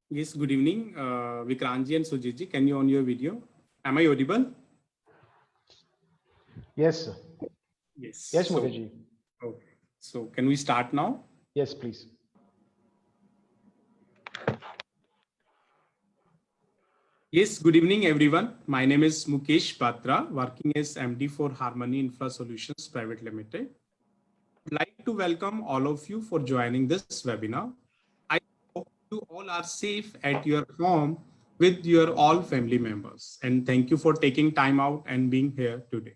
Yes, good evening, Vikranji and Sujitji. Can you on your video? Am I audible? Yes, sir. Yes. Yes, Mukherjee. Okay. So can we start now? Yes, please. Yes, good evening, everyone. My name is Mukesh Batra, working as MD for Harmony Infra Solutions Private Limited. I'd like to welcome all of you for joining this webinar. I hope you all are safe at your home with your all family members. And thank you for taking time out and being here today.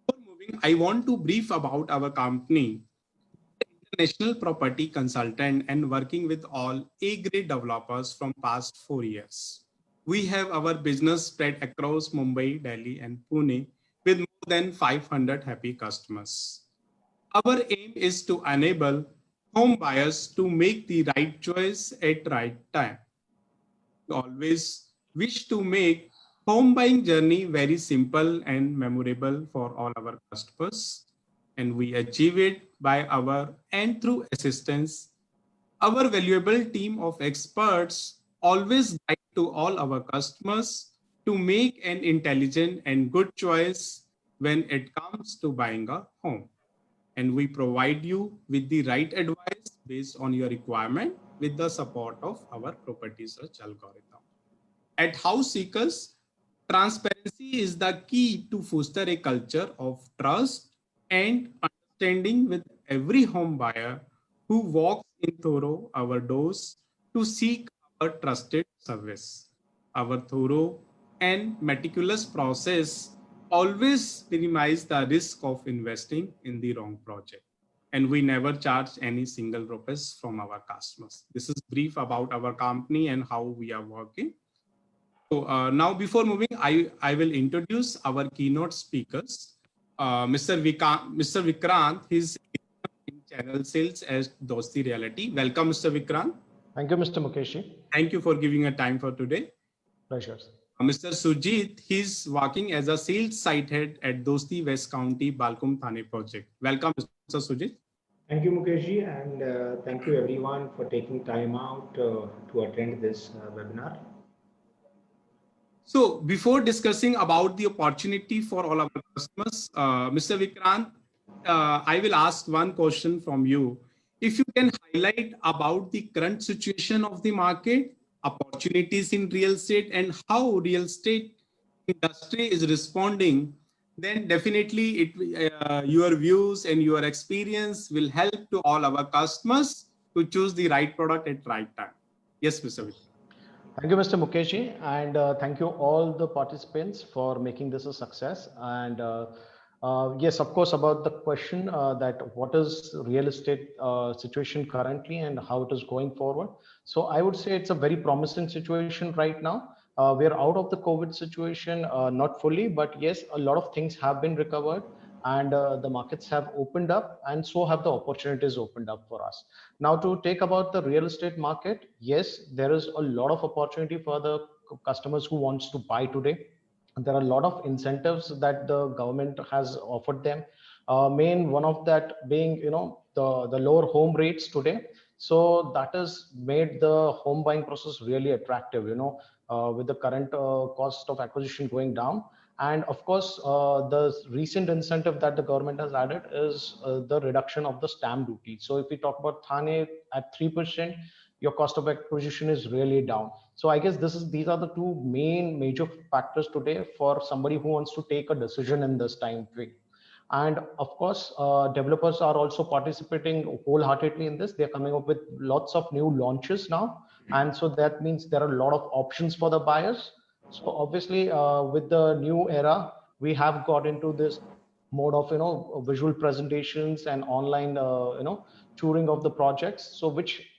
Before moving, I want to brief about our company, international property consultant and working with all A-grade developers from past 4 years. We have our business spread across Mumbai, Delhi, and Pune with more than 500 happy customers. Our aim is to enable home buyers to make the right choice at right time. We always wish to make home buying journey very simple and memorable for all our customers. And we achieve it by our and through assistance. Our valuable team of experts always guide to all our customers to make an intelligent and good choice when it comes to buying a home. And we provide you with the right advice based on your requirement with the support of our property search algorithm. At House Seekers, transparency is the key to foster a culture of trust and understanding with every home buyer who walks in through our doors to seek our trusted service. Our thorough and meticulous process always minimize the risk of investing in the wrong project. And we never charge any single rupees from our customers. This is brief about our company and how we are working. So now before moving, I will introduce our keynote speakers. Mr. Vikrant, he's in channel sales as Dosti Reality. Welcome, Mr. Vikrant. Thank you, Mr. Mukesh. Thank you for giving a time for today. Pleasure. Mr. Sujit, he's working as a sales site head at Dosti West County Balcom Thane project. Welcome, Mr. Sujit. Thank you, Mukesh, and thank you everyone for taking time out to attend this webinar. So before discussing about the opportunity for all our customers, Mr. Vikrant, I will ask one question from you. If you can highlight about the current situation of the market, opportunities in real estate, and how real estate industry is responding, then definitely your views and your experience will help to all our customers to choose the right product at right time. Yes, Mr. Vikrant. Thank you, Mr. Mukeshji, and thank you all the participants for making this a success. And yes, of course, about the question that what is real estate situation currently and how it is going forward. So I would say it's a very promising situation right now. We're out of the COVID situation, not fully, but yes, a lot of things have been recovered and the markets have opened up, and so have the opportunities opened up for us. Now, to take about the real estate market, yes, there is a lot of opportunity for the customers who wants to buy today. There are a lot of incentives that the government has offered them. Main one of that being, the lower home rates today. So that has made the home buying process really attractive. With the current cost of acquisition going down, and of course, the recent incentive that the government has added is the reduction of the stamp duty. So if we talk about Thane at 3%, your cost of acquisition is really down. So I guess these are the two main major factors today for somebody who wants to take a decision in this time frame. And of course, developers are also participating wholeheartedly in this. They're coming up with lots of new launches now, and so that means there are a lot of options for the buyers. So obviously, with the new era, we have got into this mode of visual presentations and online touring of the projects. So which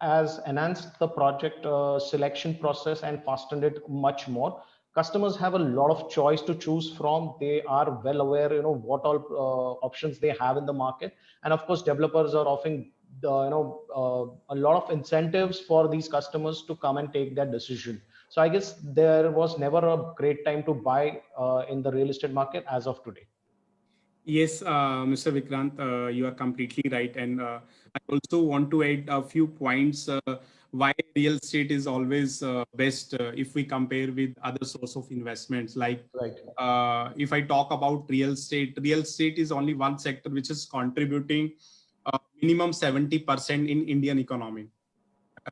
has enhanced the project selection process and fastened it much more. Customers have a lot of choice to choose from. They are well aware, what all options they have in the market, and of course, developers are offering a lot of incentives for these customers to come and take that decision. So I guess there was never a great time to buy in the real estate market as of today. Yes, Mr. Vikrant, you are completely right. And I also want to add a few points why real estate is always best if we compare with other source of investments. Like Right. if I talk about real estate is only one sector which is contributing minimum 70% in Indian economy.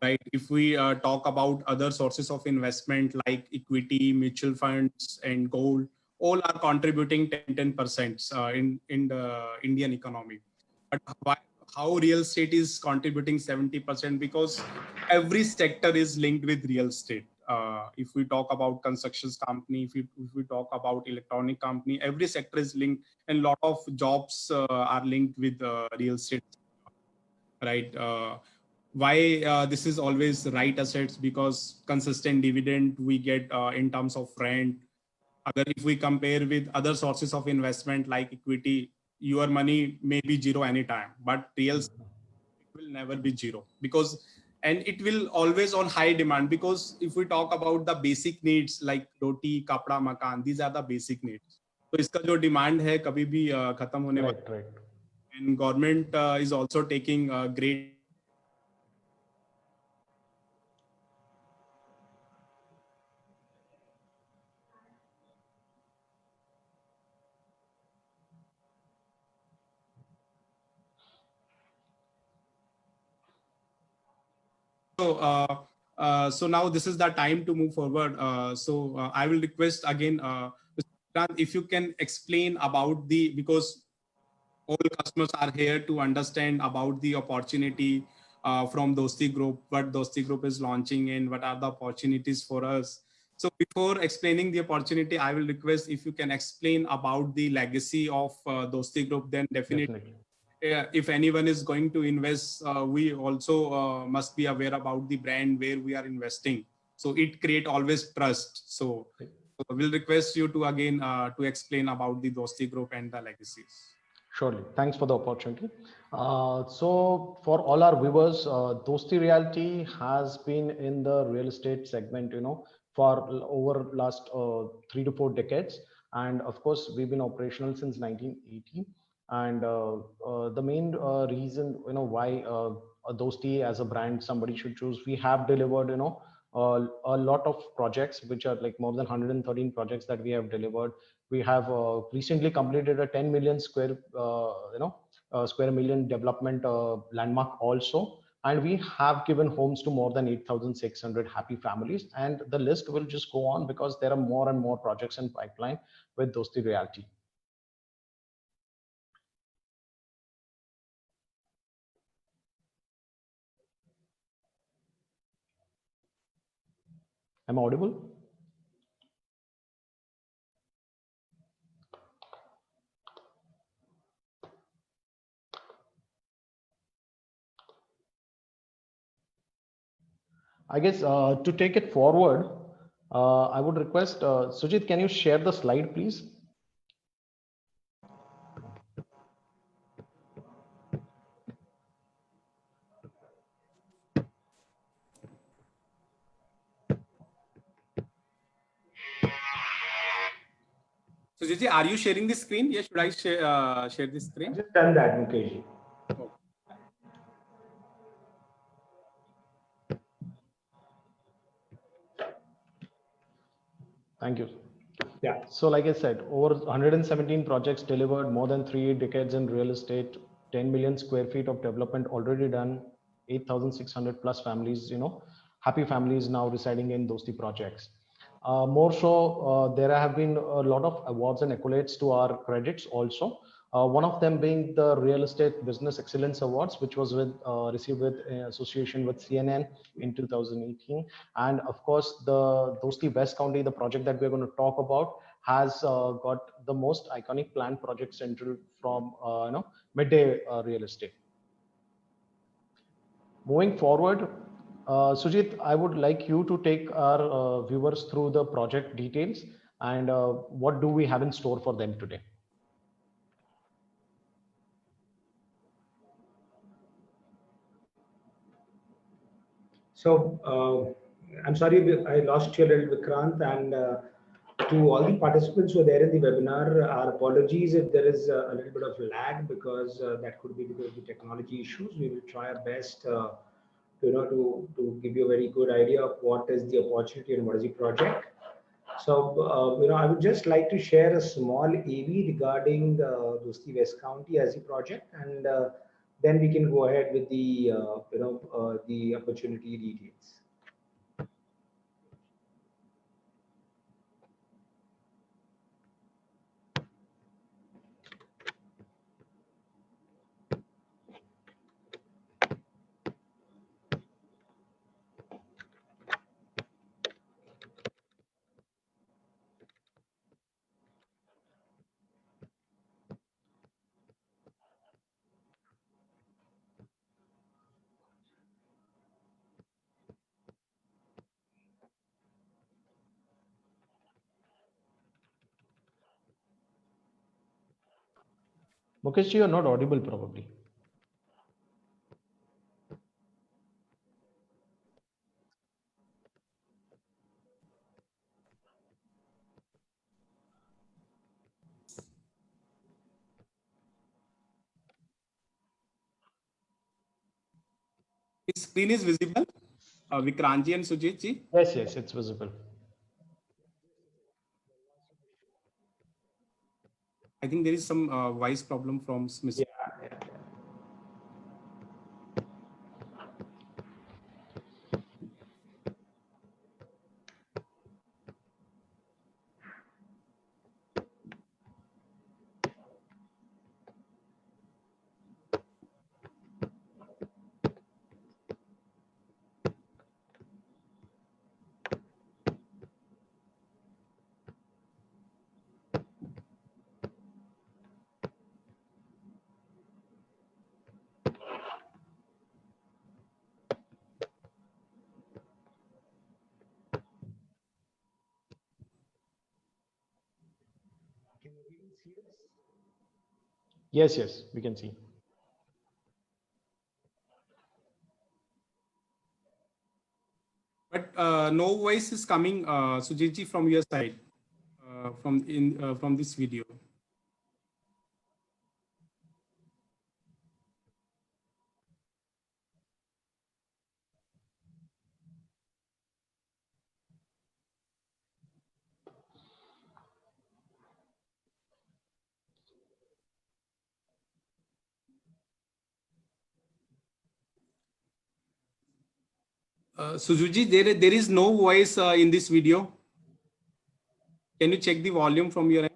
Right. If we talk about other sources of investment like equity, mutual funds, and gold, all are contributing 10% in the Indian economy. But how real estate is contributing 70%? Because every sector is linked with real estate. If we talk about construction company, if we talk about electronic company, every sector is linked, and a lot of jobs are linked with real estate. Right. Why this is always right assets? Because consistent dividend we get in terms of rent. Agar if we compare with other sources of investment like equity, your money may be zero anytime, but real estate will never be zero, because and it will always on high demand. Because if we talk about the basic needs like roti, kapda, makan, these are the basic needs. तो इसका जो demand है कभी भी खत्म होने वाला. Right. And government is also taking great. So now this is the time to move forward. I will request again, Mr. Vikrant, if you can explain about because all customers are here to understand about the opportunity from Dosti Group, what Dosti Group is launching and what are the opportunities for us. So before explaining the opportunity, I will request if you can explain about the legacy of Dosti Group, then definitely. If anyone is going to invest, we also must be aware about the brand where we are investing. So it create always trust. So we'll request you to again to explain about the Dosti Group and the legacies. Surely. Thanks for the opportunity. So for all our viewers, Dosti Realty has been in the real estate segment, for over last 3 to 4 decades. And of course, we've been operational since 1980. And the main reason, why Dosti as a brand somebody should choose, we have delivered, a lot of projects, which are like more than 113 projects that we have delivered. We have recently completed a 10 million square million development landmark also, And we have given homes to more than 8,600 happy families. And the list will just go on because there are more and more projects in pipeline with Dosti Realty. Am I audible? I guess to take it forward, I would request Sujit, can you share the slide, please? So, Jiji, are you sharing the screen? Yes, should I share the screen? I've just done that, Mukesh. Oh. Thank you. Yeah. So like I said, over 117 projects delivered, more than 3 decades in real estate, 10 million square feet of development already done, 8,600 plus families, happy families now residing in Dosti projects. More so, there have been a lot of awards and accolades to our credits also. One of them being the Real Estate Business Excellence Awards, which was received with association with CNN in 2018. And of course, the Dosti West County, the project that we're going to talk about, has got the most iconic planned project central from midday real estate. Moving forward, Sujit, I would like you to take our viewers through the project details and what do we have in store for them today. So I'm sorry, I lost you a little, Vikrant, and to all the participants who are there in the webinar, our apologies if there is a little bit of lag because that could be because of the technology issues. We will try our best, to give you a very good idea of what is the opportunity and what is the project. So, I would just like to share a small AV regarding Dosti West County as a project, and then we can go ahead with the, the opportunity details. Mukesh, you are not audible probably. His screen is visible, Vikrantji and Sujitji. Yes, yes, it's visible. I think there is some voice problem from Smith. Yeah. Can you even see this? Yes, yes, we can see. But no voice is coming, Sujitji, from your side, from this video. Sujuji, there is no voice in this video. Can you check the volume from your end?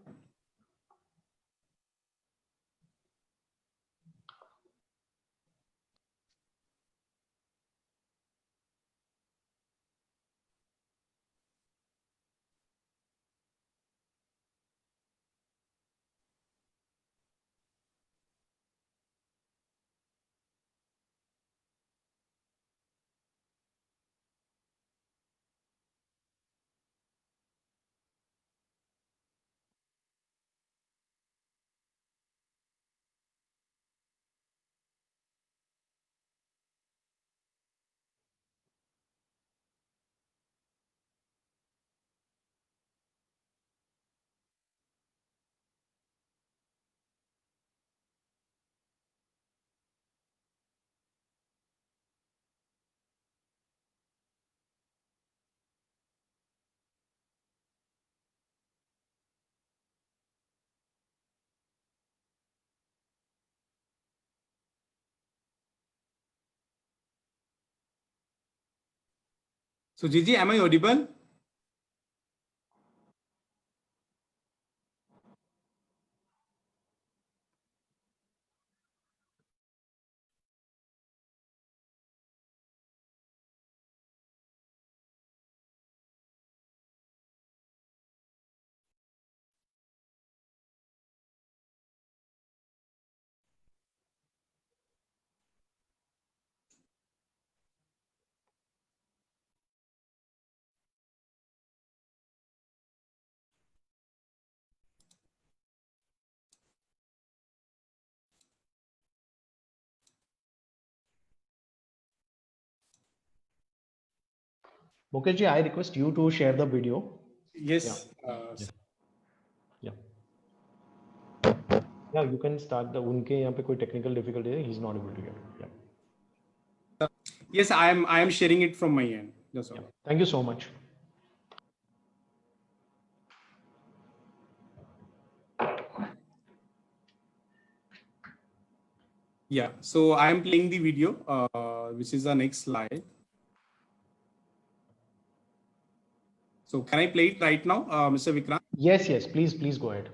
Sujiji, am I audible? Mukesh ji, I request you to share the video. Yes. Yeah. Yeah. Yeah, you can start the उनके यहाँ पे कोई technical difficulty है, he's not able to hear. Yeah. Yes, I am sharing it from my end. That's all. Yeah. Thank you so much. Yeah. So I am playing the video, which is the next slide. So can I play it right now, Mr. Vikrant? Yes, yes, please go ahead.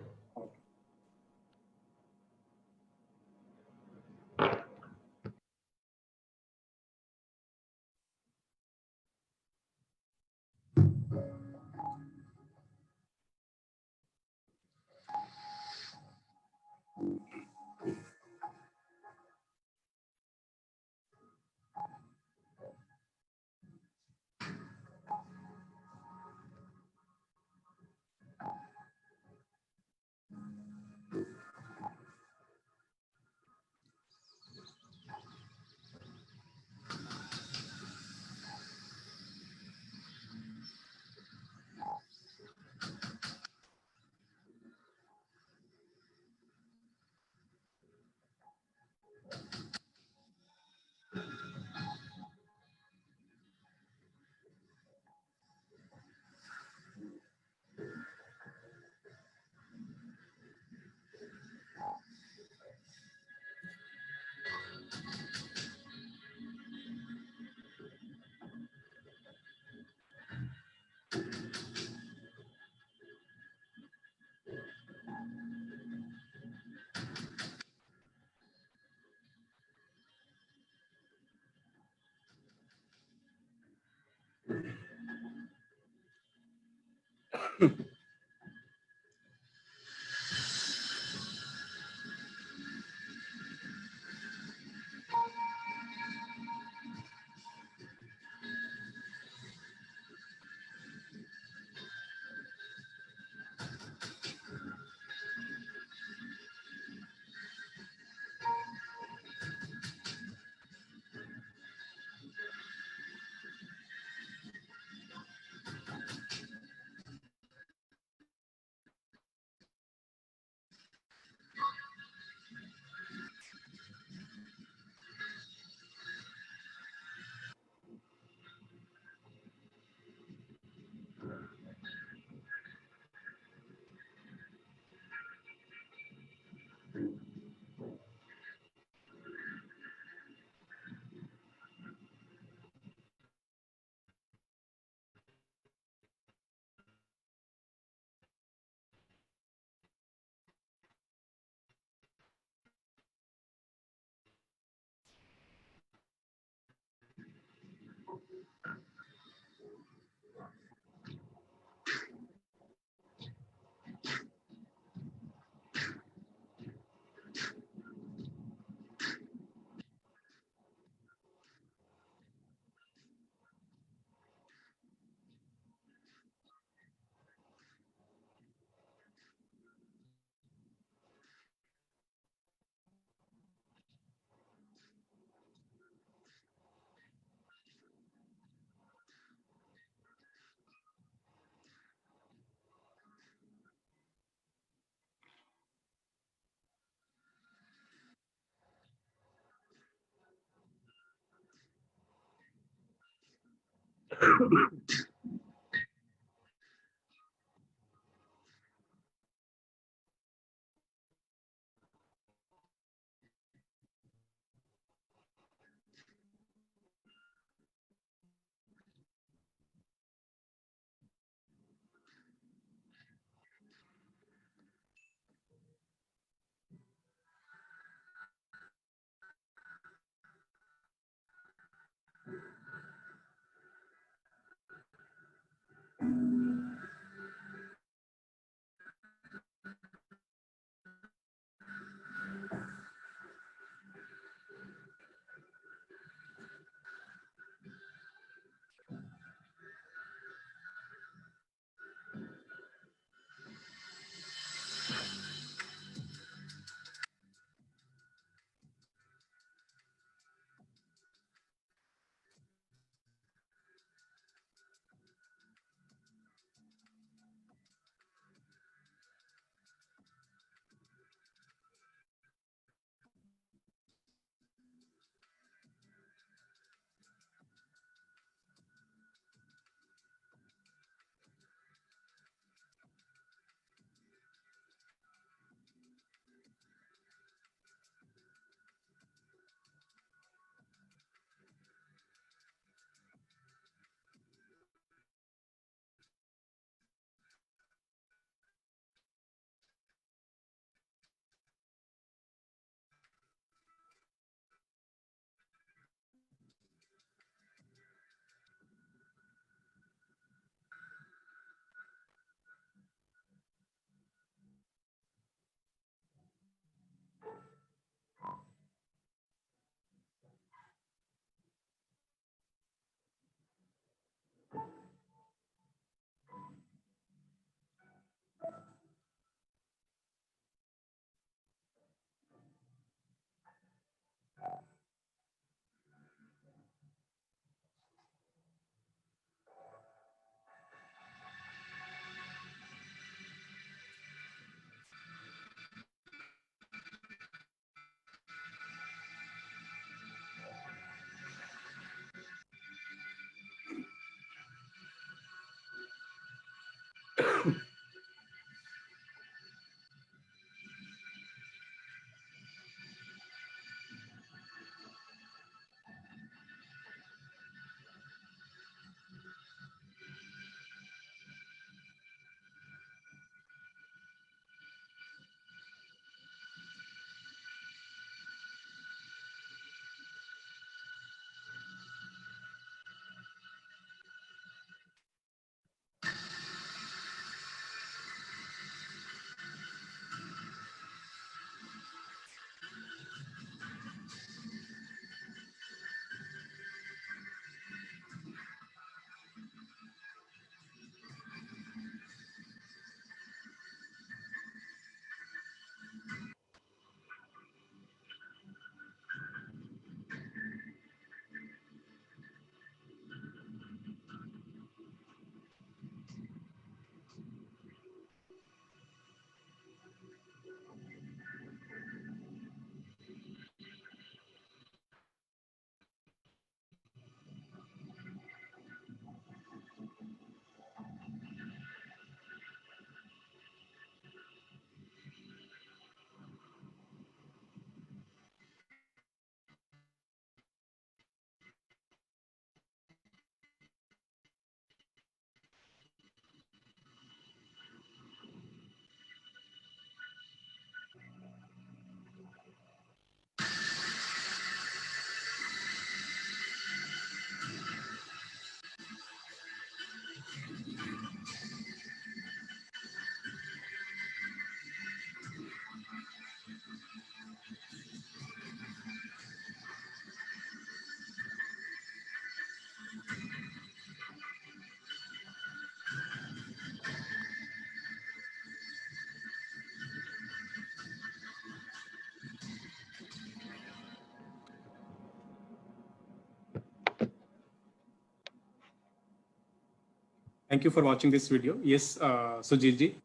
Thank you for watching this video. Yes, Sujit ji,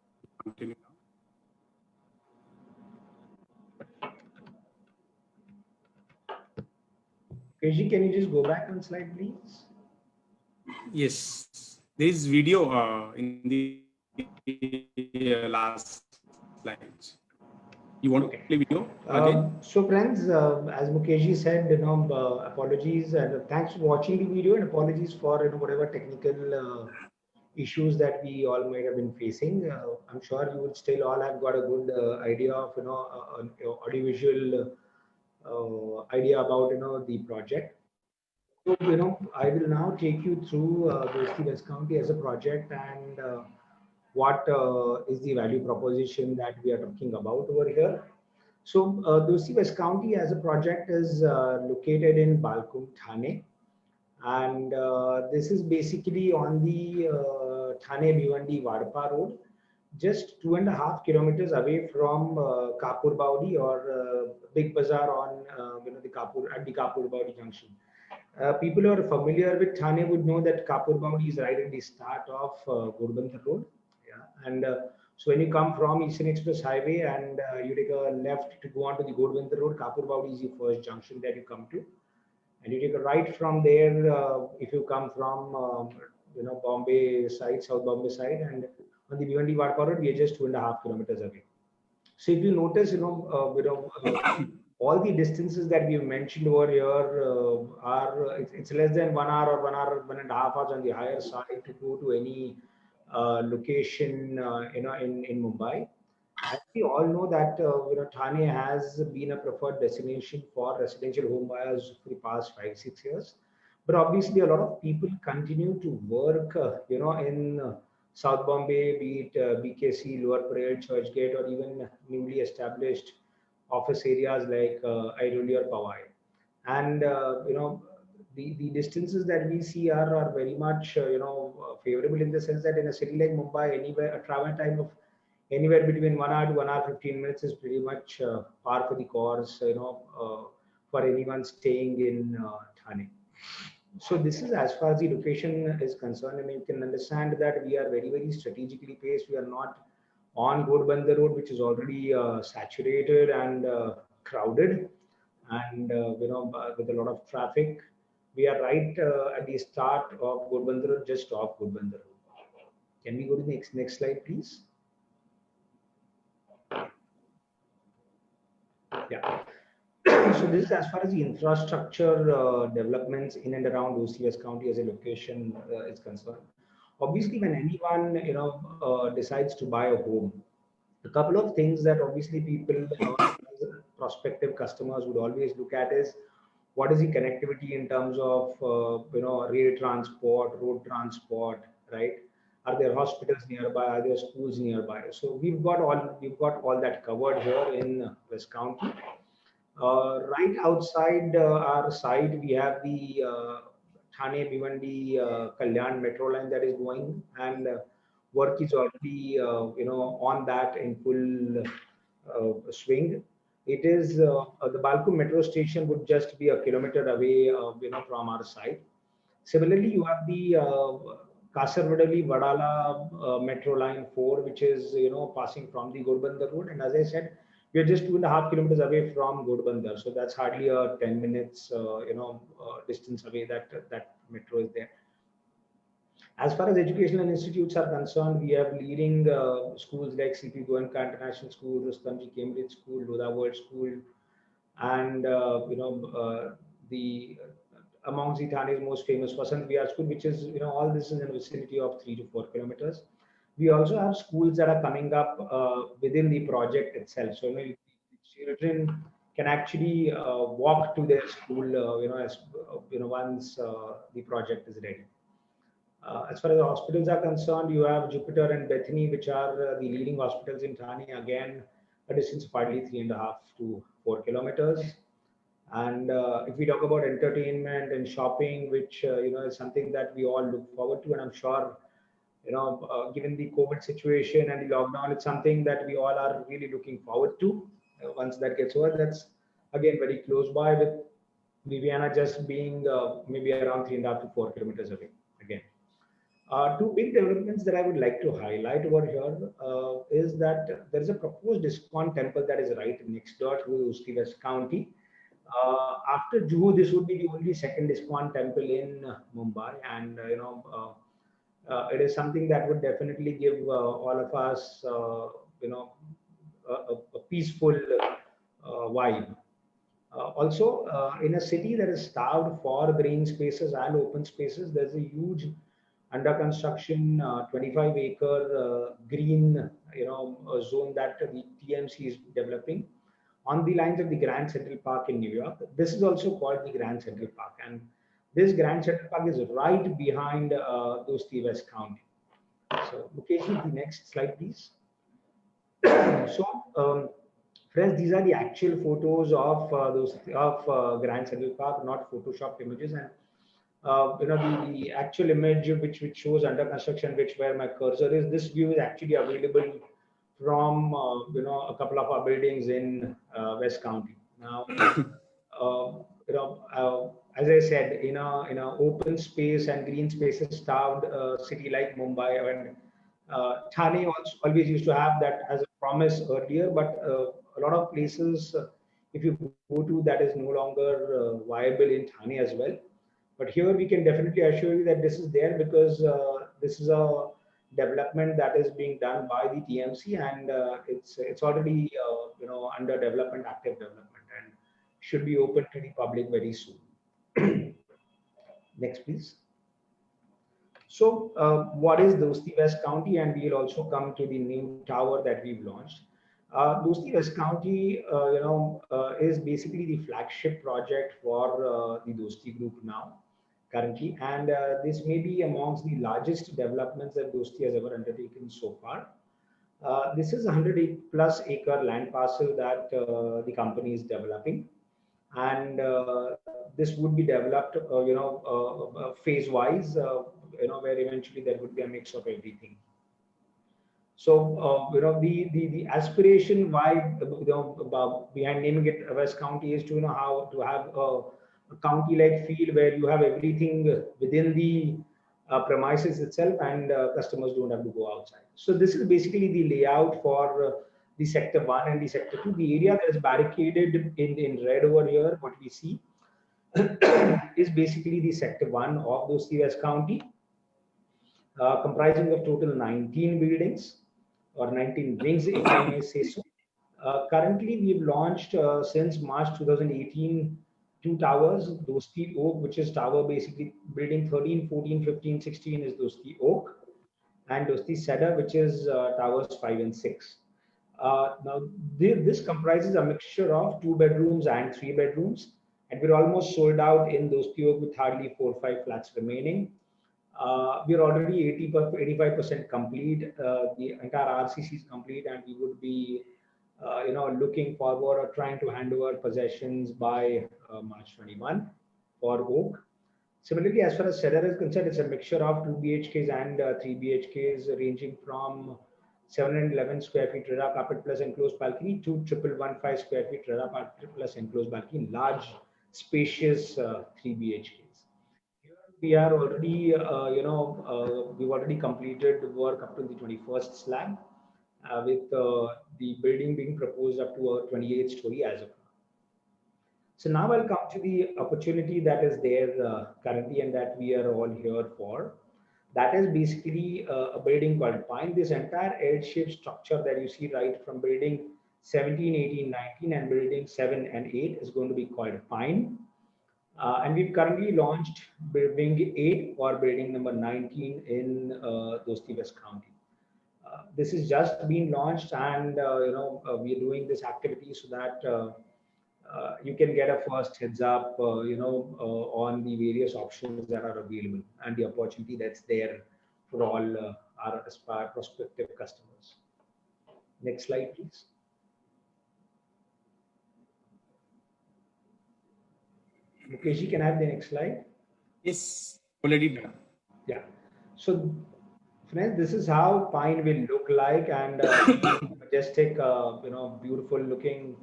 continue now. Keshi, can you just go back one slide, please? Yes, there is video in the last slides. You want to Okay. play video again? So friends, as Mukeshji said, apologies and thanks for watching the video and apologies for whatever technical issues that we all might have been facing. I'm sure you would still all have got a good idea of audiovisual idea about the project. So I will now take you through Dosti West County as a project and what is the value proposition that we are talking about over here. So, Dosti West County as a project is located in Balkum, Thane, and this is basically on the Thane Bhiwandi Wadpa road, just 2.5 kilometers away from Kapur Baudi or Big Bazaar on the Kapur at the Kapur Baudi junction. People who are familiar with Thane would know that Kapur Baudi is right at the start of Ghodbunder Road. Yeah, and so when you come from Eastern Express Highway and you take a left to go on to the Ghodbunder Road, Kapur Baudi is the first junction that you come to, and you take a right from there if you come from Bombay side, South Bombay side, and on the Bhiwandi Wadpa Road, we are just 2.5 kilometers away. So if you notice, all the distances that we've mentioned over here are it's less than 1 hour or 1 hour, 1.5 hours on the higher side to go to any location, in Mumbai. As we all know that Thane has been a preferred destination for residential home buyers for the past 5-6 years. But obviously, a lot of people continue to work, in South Bombay, be it BKC, Lower Parel, Churchgate, or even newly established office areas like Airoli or Powai. And the distances that we see are very much favorable in the sense that in a city like Mumbai, anywhere a travel time of anywhere between 1 hour to 1 hour 15 minutes is pretty much par for the course, for anyone staying in Thane. So this is as far as the location is concerned, and you can understand that we are very, very strategically placed. We are not on Ghodbunder Road, which is already saturated and crowded, and with a lot of traffic. We are right at the start of Ghodbunder Road, just off Ghodbunder Road. Can we go to the next slide, please? Yeah. So this is as far as the infrastructure developments in and around OCS County as a location is concerned. Obviously, when anyone decides to buy a home, a couple of things that obviously people, prospective customers would always look at is what is the connectivity in terms of rail transport, road transport, right? Are there hospitals nearby? Are there schools nearby? So we've got all that covered here in West County. Right outside our side, we have the Thane Bhiwandi Kalyan metro line that is going, and work is already on that in full swing. It is the Balku metro station would just be a kilometer away, from our side. Similarly, you have the Kasaragod Vadala metro line 4, which is passing from the Ghodbunder road, and as I said, we are just 2.5 kilometers away from Ghodbunder, so that's hardly a 10 minutes distance away that metro is there. As far as educational institutes are concerned, we have leading schools like CP Goenka International School, Rustomjee Cambridge School, Lodha World School, and the amongst the Thane's most famous Vasant Vihar School, which is all this is in the vicinity of 3 to 4 kilometers. We also have schools that are coming up within the project itself. So children can actually walk to their school, once the project is ready. As far as the hospitals are concerned, you have Jupiter and Bethany, which are the leading hospitals in Thane. Again, a distance of hardly 3.5 to 4 kilometers. And if we talk about entertainment and shopping, which is something that we all look forward to, and I'm sure given the COVID situation and the lockdown, it's something that we all are really looking forward to. Once that gets over, that's again very close by, with Viviana just being maybe around 3.5 to 4 kilometers away. Again. Two big developments that I would like to highlight over here is that there is a proposed ISKCON temple that is right next door to Dosti West County. After Juhu, this would be the only second ISKCON temple in Mumbai, and it is something that would definitely give all of us, a peaceful vibe. Also, in a city that is starved for green spaces and open spaces, there's a huge under construction 25-acre green, zone that the TMC is developing on the lines of the Grand Central Park in New York. This is also called the Grand Central Park, and this Grand Central Park is right behind Dosti West County. So, Mukesh, the next slide, please. So, friends, these are the actual photos of Grand Central Park, not photoshopped images. And the actual image which shows under construction, which where my cursor is, this view is actually available from a couple of our buildings in West County. Now, as I said, in a open space and green spaces starved city like Mumbai, and Thane also always used to have that as a promise earlier, but a lot of places, if you go to, that is no longer viable in Thane as well. But here we can definitely assure you that this is there because this is a development that is being done by the TMC, and it's already under development, active development, and should be open to the public very soon. Next, please. So, what is Dosti West County? And we'll also come to the new tower that we've launched. Dosti West County, is basically the flagship project for the Dosti Group now, currently, and this may be amongst the largest developments that Dosti has ever undertaken so far. This is a 100+ acre land parcel that the company is developing, and this would be developed, phase wise, where eventually there would be a mix of everything. So, the aspiration why, behind naming it West County is to, how to have a county-like feel where you have everything within the premises itself, and customers don't have to go outside. So this is basically the layout for the sector 1 and the sector 2. The area that is barricaded in red over here, what we see, is basically the sector 1 of Dosti West County, comprising of total 19 buildings or 19 wings, if I may say so. Currently, we've launched since March 2018 two towers, Dosti Oak, which is tower basically building 13, 14, 15, 16 is Dosti Oak, and Dosti Cedar, which is towers 5 and 6. Now, this comprises a mixture of 2 bedrooms and 3 bedrooms, and we're almost sold out in Dosti Oak with hardly 4 or 5 flats remaining. We're already 85% complete. The entire RCC is complete, and we would be, looking forward or trying to hand over possessions by March 21 for Oak. Similarly, as far as Cedar is concerned, it's a mixture of 2 BHKs and 3 BHKs, ranging from 711 square feet Reda carpet plus enclosed balcony to 1115 square feet Reda carpet plus enclosed balcony, large, spacious 3 BHKs. We are already, we've already completed the work up to the 21st slab, with the building being proposed up to a 28th story as of now. So now I'll come to the opportunity that is there currently and that we are all here for. That is basically a building called Pine. This entire L-shaped structure that you see right from building 17, 18, 19 and building 7 and 8 is going to be called Pine. And we've currently launched building 8 or building number 19 in Dosti West County. This is just being launched, and we are doing this activity so that you can get a first heads up, on the various options that are available and the opportunity that's there for all our prospective customers. Next slide, please. Mukesh, can I have the next slide? Yes, already done. Yeah. So, friends, this is how Pine will look like, and majestic, beautiful looking.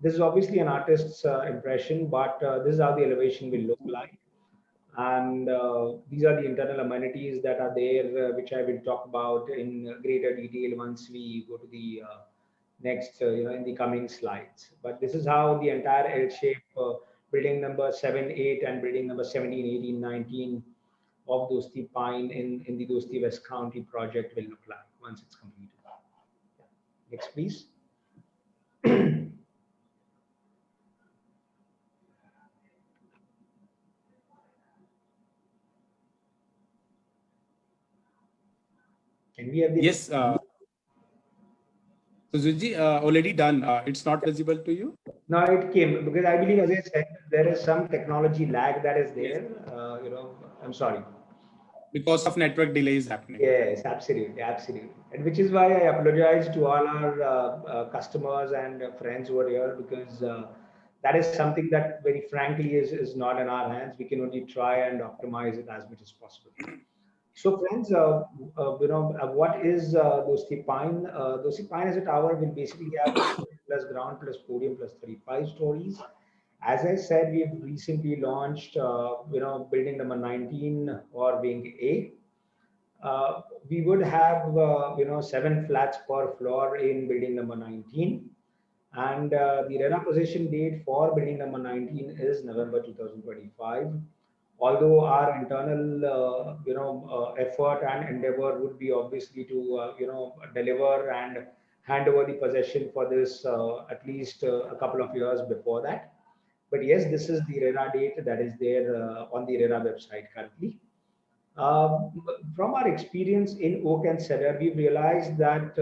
This is obviously an artist's impression, but this is how the elevation will look like. And these are the internal amenities that are there, which I will talk about in greater detail once we go to the next, in the coming slides. But this is how the entire L-shape building number 7, 8, and building number 17, 18, 19 of Dosti Pine in the Dosti West County project will look like once it's completed. Next, please. Can we have the Yes. So Zuji, already done. It's not visible to you? No, it came because I believe, as I said, there is some technology lag that is there. I'm sorry. Because of network delay is happening. Yes, absolutely, absolutely. And which is why I apologize to all our customers and friends who are here, because that is something that very frankly is not in our hands. We can only try and optimize it as much as possible. So friends, what is Dosti Pine? Dosti Pine as a tower will basically have plus ground plus podium plus 35 stories. As I said, we've recently launched, building number 19 or wing A. We would have, 7 flats per floor in building number 19. And the RERA possession date for building number 19 is November 2025. Although our internal, effort and endeavor would be obviously to, deliver and hand over the possession for this at least a couple of years before that. But yes, this is the RERA date that is there on the RERA website currently. From our experience in Oak and Cedar, we've realized that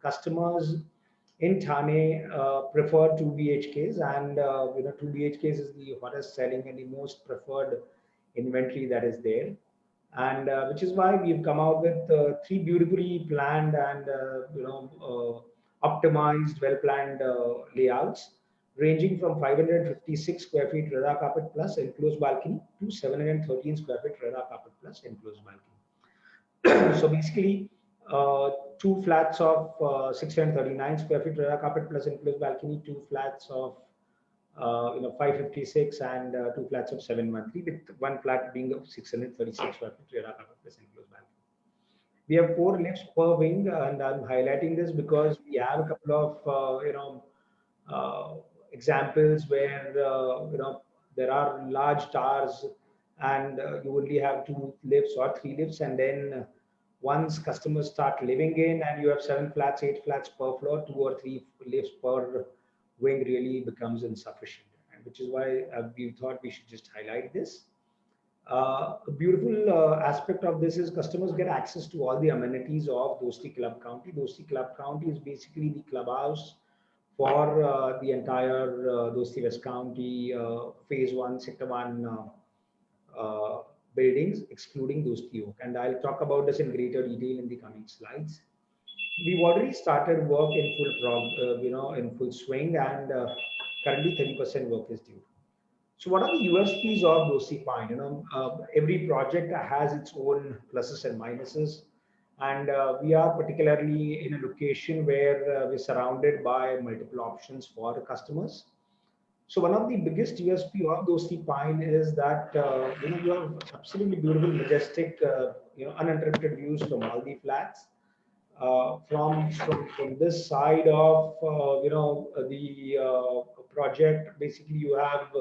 customers in Thane prefer 2 BHKs, and 2 BHKs is the hottest selling and the most preferred inventory that is there, and which is why we've come out with 3 beautifully planned and optimized, well planned layouts, ranging from 556 square feet RERA carpet plus enclosed balcony to 713 square feet RERA carpet plus enclosed balcony. So basically, 2 flats of 639 square feet RERA carpet plus enclosed balcony, 2 flats of 556, and 2 flats of 713, with 1 flat being of 636 square feet RERA carpet plus enclosed balcony. We have 4 lifts per wing, and I'm highlighting this because we have a couple of examples where there are large towers, and you only have 2 lifts or 3 lifts, and then once customers start living in and you have 7 flats, 8 flats per floor, 2 or 3 lifts per wing really becomes insufficient, and which is why we thought we should just highlight this. A beautiful aspect of this is customers get access to all the amenities of Dosti Club County. Dosti Club County is basically the clubhouse for the entire Dosti West County phase 1, sector 1 buildings, excluding Dosti Oak. And I'll talk about this in greater detail in the coming slides. We've already started work in in full swing, and currently 30% work is due. So what are the USPs of Dosti Pine? Every project has its own pluses and minuses, and we are particularly in a location where we're surrounded by multiple options for the customers. So one of the biggest USP of Dosti Pine is that you have absolutely beautiful, majestic, uninterrupted views from all the flats. From this side of the project, basically you have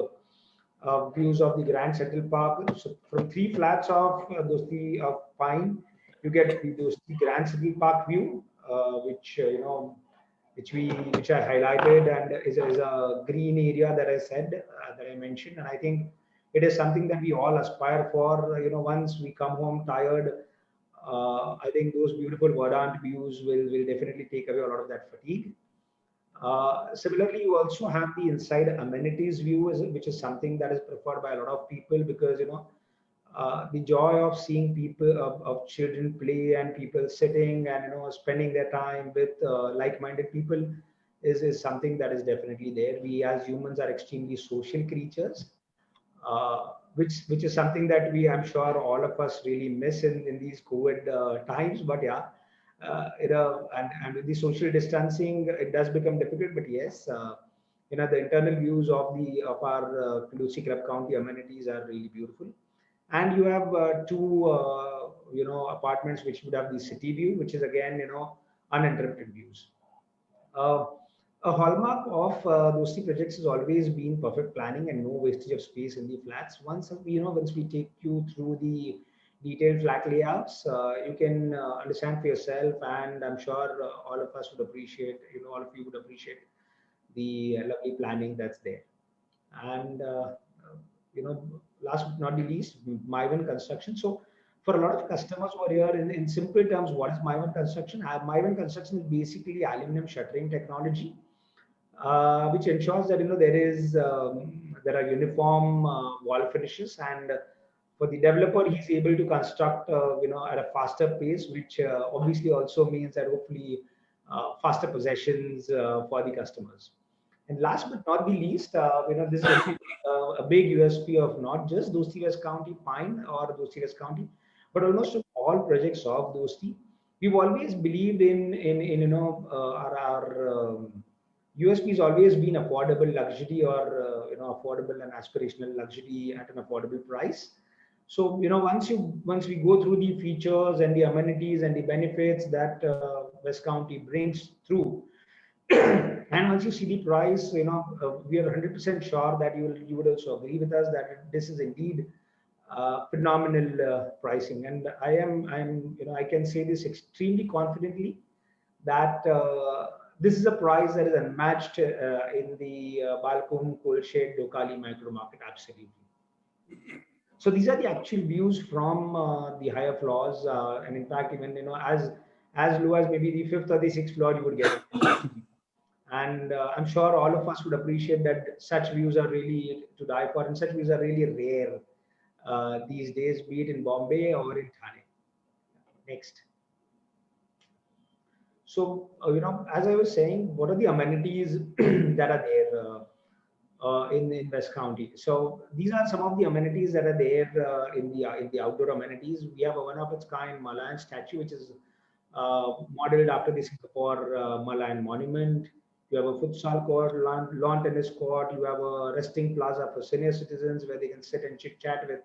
views of the Grand Central Park. So from 3 flats of Dosti Pine, you get the Grand Central Park view, which which I highlighted, and is a green area that I said that I mentioned, and I think it is something that we all aspire for. Once we come home tired, I think those beautiful verdant views will definitely take away a lot of that fatigue. Similarly, you also have the inside amenities view, which is something that is preferred by a lot of people, because the joy of seeing people of children play and people sitting and spending their time with like-minded people is something that is definitely there. We as humans are extremely social creatures, which is something that I'm sure all of us really miss in these COVID times. But yeah, and with the social distancing, it does become difficult. But yes, the internal views of our Dosti Club County amenities are really beautiful. And you have 2 apartments which would have the city view, which is again uninterrupted views. A hallmark of those three projects has always been perfect planning and no wastage of space in the flats. Once we take you through the detailed flat layouts, you can understand for yourself, and I'm sure all of us would appreciate, all of you would appreciate the lovely planning that's there. And last but not the least, Maivan Construction. So for a lot of customers who are here, in simple terms, what is Maivan Construction? Maivan Construction is basically aluminum shuttering technology, which ensures that there are uniform wall finishes, and for the developer, he's able to construct at a faster pace, which obviously also means that hopefully faster possessions for the customers. And last but not the least, this is a big USP of not just Dosti West County Pine or Dosti West County, but almost all projects of Dosti. We've always believed in our USP has always been affordable luxury, or affordable and aspirational luxury at an affordable price. So once we go through the features and the amenities and the benefits that West County brings through, and once you see the price, we are 100% sure that you would also agree with us that this is indeed phenomenal pricing. And I can say this extremely confidently that this is a price that is unmatched in the Balcom, Kolshed, Dokali micro market. Absolutely. So these are the actual views from the higher floors, and in fact, even as low as maybe the fifth or the sixth floor, you would get. And I'm sure all of us would appreciate that such views are really to die for, and such views are really rare these days, be it in Bombay or in Thane. Next. So, as I was saying, what are the amenities that are there in West County? So these are some of the amenities that are there in the outdoor amenities. We have a one of its kind Malayan statue, which is modeled after the Singapore Malayan monument. You have a futsal court, lawn tennis court. You have a resting plaza for senior citizens where they can sit and chit chat with,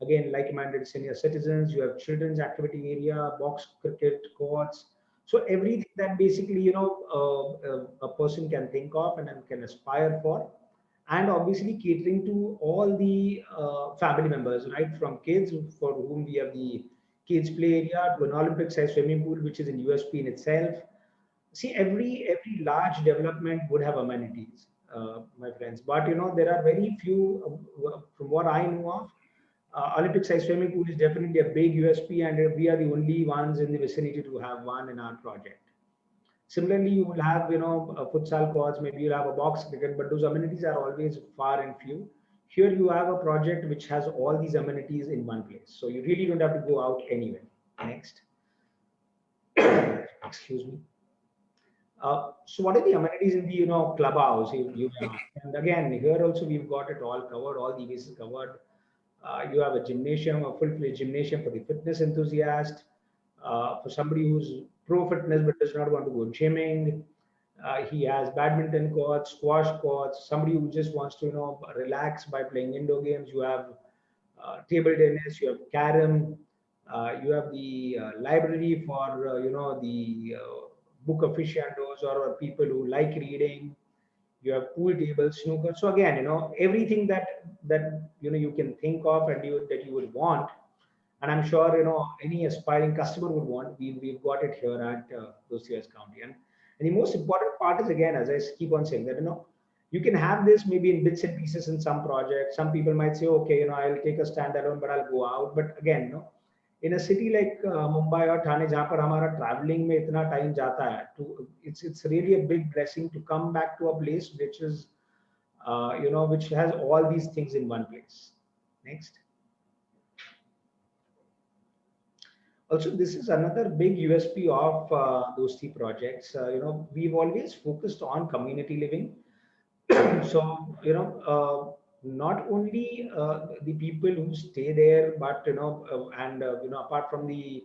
again, like-minded senior citizens. You have children's activity area, box cricket courts. So everything that basically a person can think of and can aspire for, and obviously catering to all the family members, right? From kids, for whom we have the kids play area, to an Olympic-sized swimming pool, which is in USP in itself. See, every large development would have amenities, my friends, but there are very few, from what I know of. Olympic-sized swimming pool is definitely a big USP, and we are the only ones in the vicinity to have one in our project. Similarly, you will have, futsal courts, maybe you'll have a box cricket, but those amenities are always far and few. Here you have a project which has all these amenities in one place. So you really don't have to go out anywhere. Next. Excuse me. So what are the amenities in the, clubhouse? And again, here also we've got it all covered, all the bases covered. You have a gymnasium, a full-fledged gymnasium for the fitness enthusiast, for somebody who's pro fitness but does not want to go gymming. He has badminton courts, squash courts. Somebody who just wants to, relax by playing indoor games. You have table tennis. You have carom. You have the library for, the book aficionados or people who like reading. You have pool tables, snooker. So again, everything that you can think of and that you would want, and I'm sure any aspiring customer would want. We've got it here at Dosti West County, and the most important part is, again, as I keep on saying, that you can have this maybe in bits and pieces in some projects. Some people might say, okay, I'll take a standalone, but I'll go out. But again, in a city like Mumbai or Thane, जहाँ पर हमारा traveling में इतना time जाता है, it's really a big blessing to come back to a place which is which has all these things in one place. Next. Also, this is another big USP of those three projects. We've always focused on community living. So, not only the people who stay there, but apart from the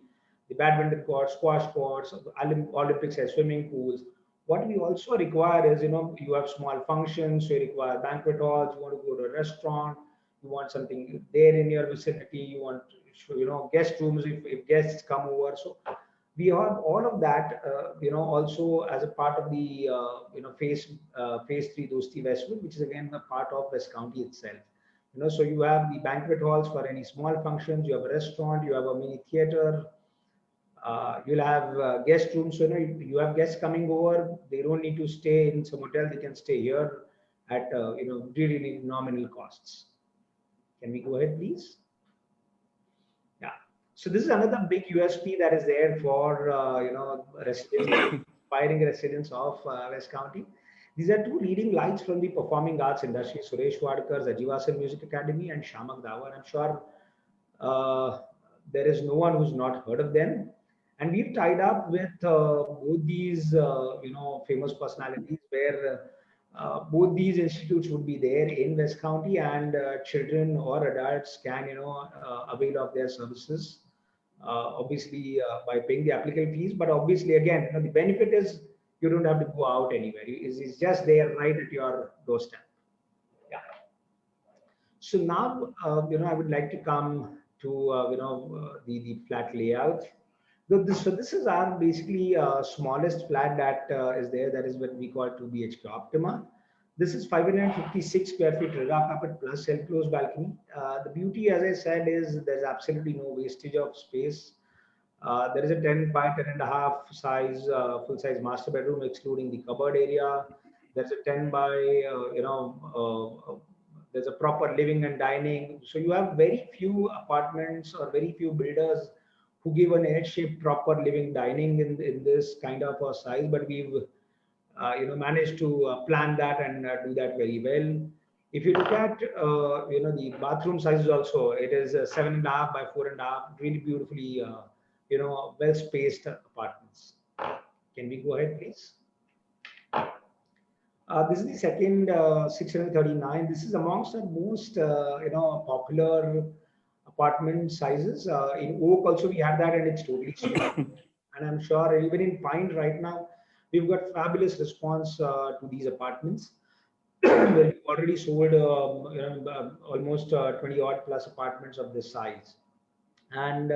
badminton courts, squash courts, Olympics and swimming pools, what we also require is, you have small functions, so you require banquet halls, you want to go to a restaurant, you want something there in your vicinity, you want, guest rooms if guests come over. So We have all of that, also as a part of the, phase 3 Dosti Westwood, which is again a part of West County itself. So you have the banquet halls for any small functions, you have a restaurant, you have a mini theater, you'll have guest rooms. So, you have guests coming over, they don't need to stay in some hotel, they can stay here at, really, really nominal costs. Can we go ahead, please? Yeah. So this is another big USP that is there for, residents, aspiring residents of West County. These are two leading lights from the performing arts industry, Suresh Wadkar's Ajivasan Music Academy and Shamak Dawar. I'm sure there is no one who's not heard of them. And we've tied up with both these, famous personalities where both these institutes would be there in West County, and children or adults can, avail of their services. Obviously, by paying the applicable fees, but obviously, again, the benefit is you don't have to go out anywhere. It's just there right at your doorstep. Yeah. So now, I would like to come to, the flat layout. So this is our basically smallest flat that is there. That is what we call 2 BHK Optima. This is 556 square feet Rega carpet plus enclosed balcony. The beauty, as I said, is there's absolutely no wastage of space. There is a 10 by 10.5 size full size master bedroom, excluding the cupboard area. There's a 10 by there's a proper living and dining. So you have very few apartments or very few builders who give an edge-shaped proper living dining in this kind of a size, but we've managed to plan that and do that very well. If you look at the bathroom sizes also, it is 7.5 by 4.5, really beautifully well spaced apartments. Can we go ahead, please? This is the second 639. This is amongst the most popular apartment sizes. In Oak also we have that, and it's totally sold. And I'm sure even in Pine right now, we've got fabulous response to these apartments. We've already sold almost 20 odd plus apartments of this size. And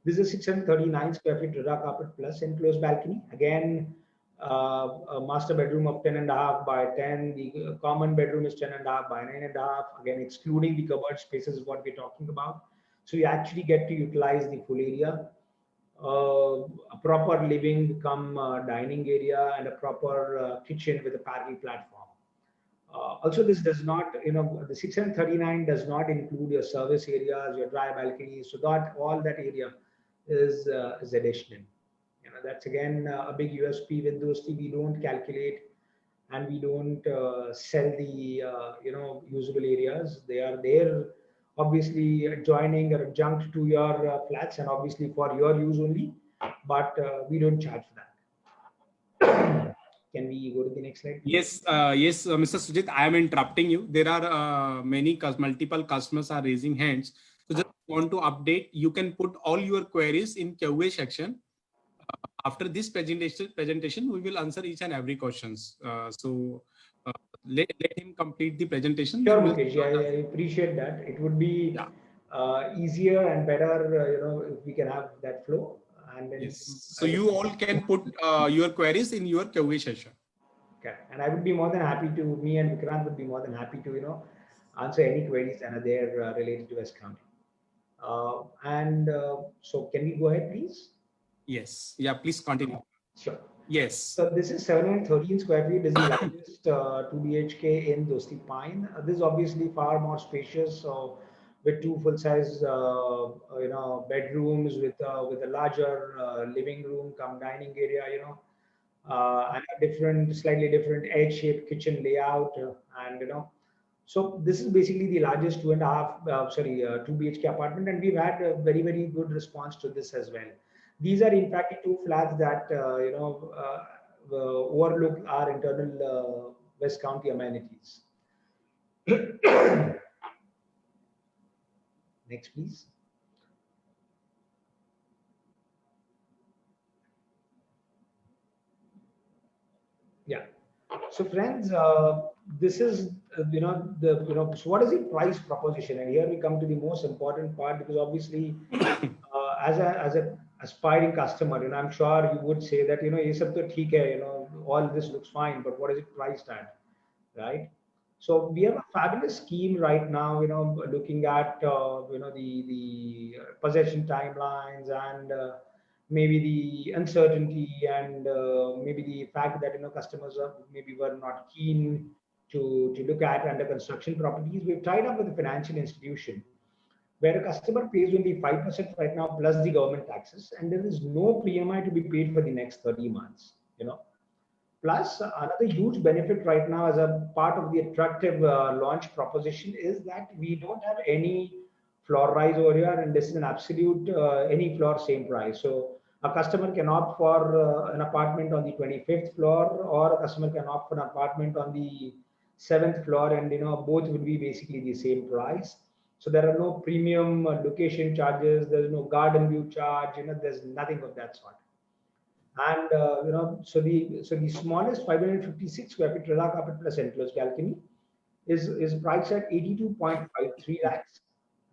this is 639 square feet Rega carpet plus enclosed balcony. Again, a master bedroom of 10.5 by 10. The common bedroom is 10.5 by 9.5. Again, excluding the cupboard spaces is what we're talking about. So you actually get to utilize the full area. A proper living come dining area and a proper kitchen with a parallel platform. Also, this does not, the 639 does not include your service areas, your dry balconies. So that all that area is additional. That's again a big USP with Dosti. We don't calculate and we don't sell the usable areas. They are there, obviously adjoining or adjunct to your flats, and obviously for your use only. But we don't charge for that. Can we go to the next slide? Yes, Mr. Sujit, I am interrupting you. There are multiple customers are raising hands. So just want to update. You can put all your queries in Q&A section. After this presentation, we will answer each and every questions. Let him complete the presentation. Sure, Mukesh. I appreciate that. It would be easier and better, if we can have that flow. And then so you all can put your queries in your Q&A session. Okay. And I would be more than happy to, me and Vikrant would be more than happy to, answer any queries that are there related to West County. So can we go ahead, please? Yes. Yeah, please continue. Sure. Yes. So this is 713 square feet. This is the largest 2 BHK in Dosti Pine. This is obviously far more spacious. So with two full-size, bedrooms with a larger living room, come dining area, and a slightly different edge-shaped kitchen layout, So this is basically the largest 2 BHK apartment, and we've had a very, very good response to this as well. These are in fact the two flats that overlook our internal West County amenities. Next, please. Yeah. So friends, this is so what is the price proposition? And here we come to the most important part, because obviously as a aspiring customer, I'm sure you would say that, ye sab to theek hai, all this looks fine, but what is it priced at, right? So we have a fabulous scheme right now, looking at, the possession timelines and maybe the uncertainty and maybe the fact that, customers are maybe were not keen to look at under construction properties. We've tied up with a financial institution where a customer pays only 5% right now plus the government taxes, and there is no PMI to be paid for the next 30 months. Plus, another huge benefit right now as a part of the attractive launch proposition is that we don't have any floor rise over here, and this is an absolute any floor same price. So a customer can opt for an apartment on the 25th floor, or a customer can opt for an apartment on the 7th floor, and both would be basically the same price. So there are no premium location charges. There's no garden view charge. There's nothing of that sort. And so the smallest 556 square feet Rela carpet plus enclosed balcony is priced at 82.53 lakhs,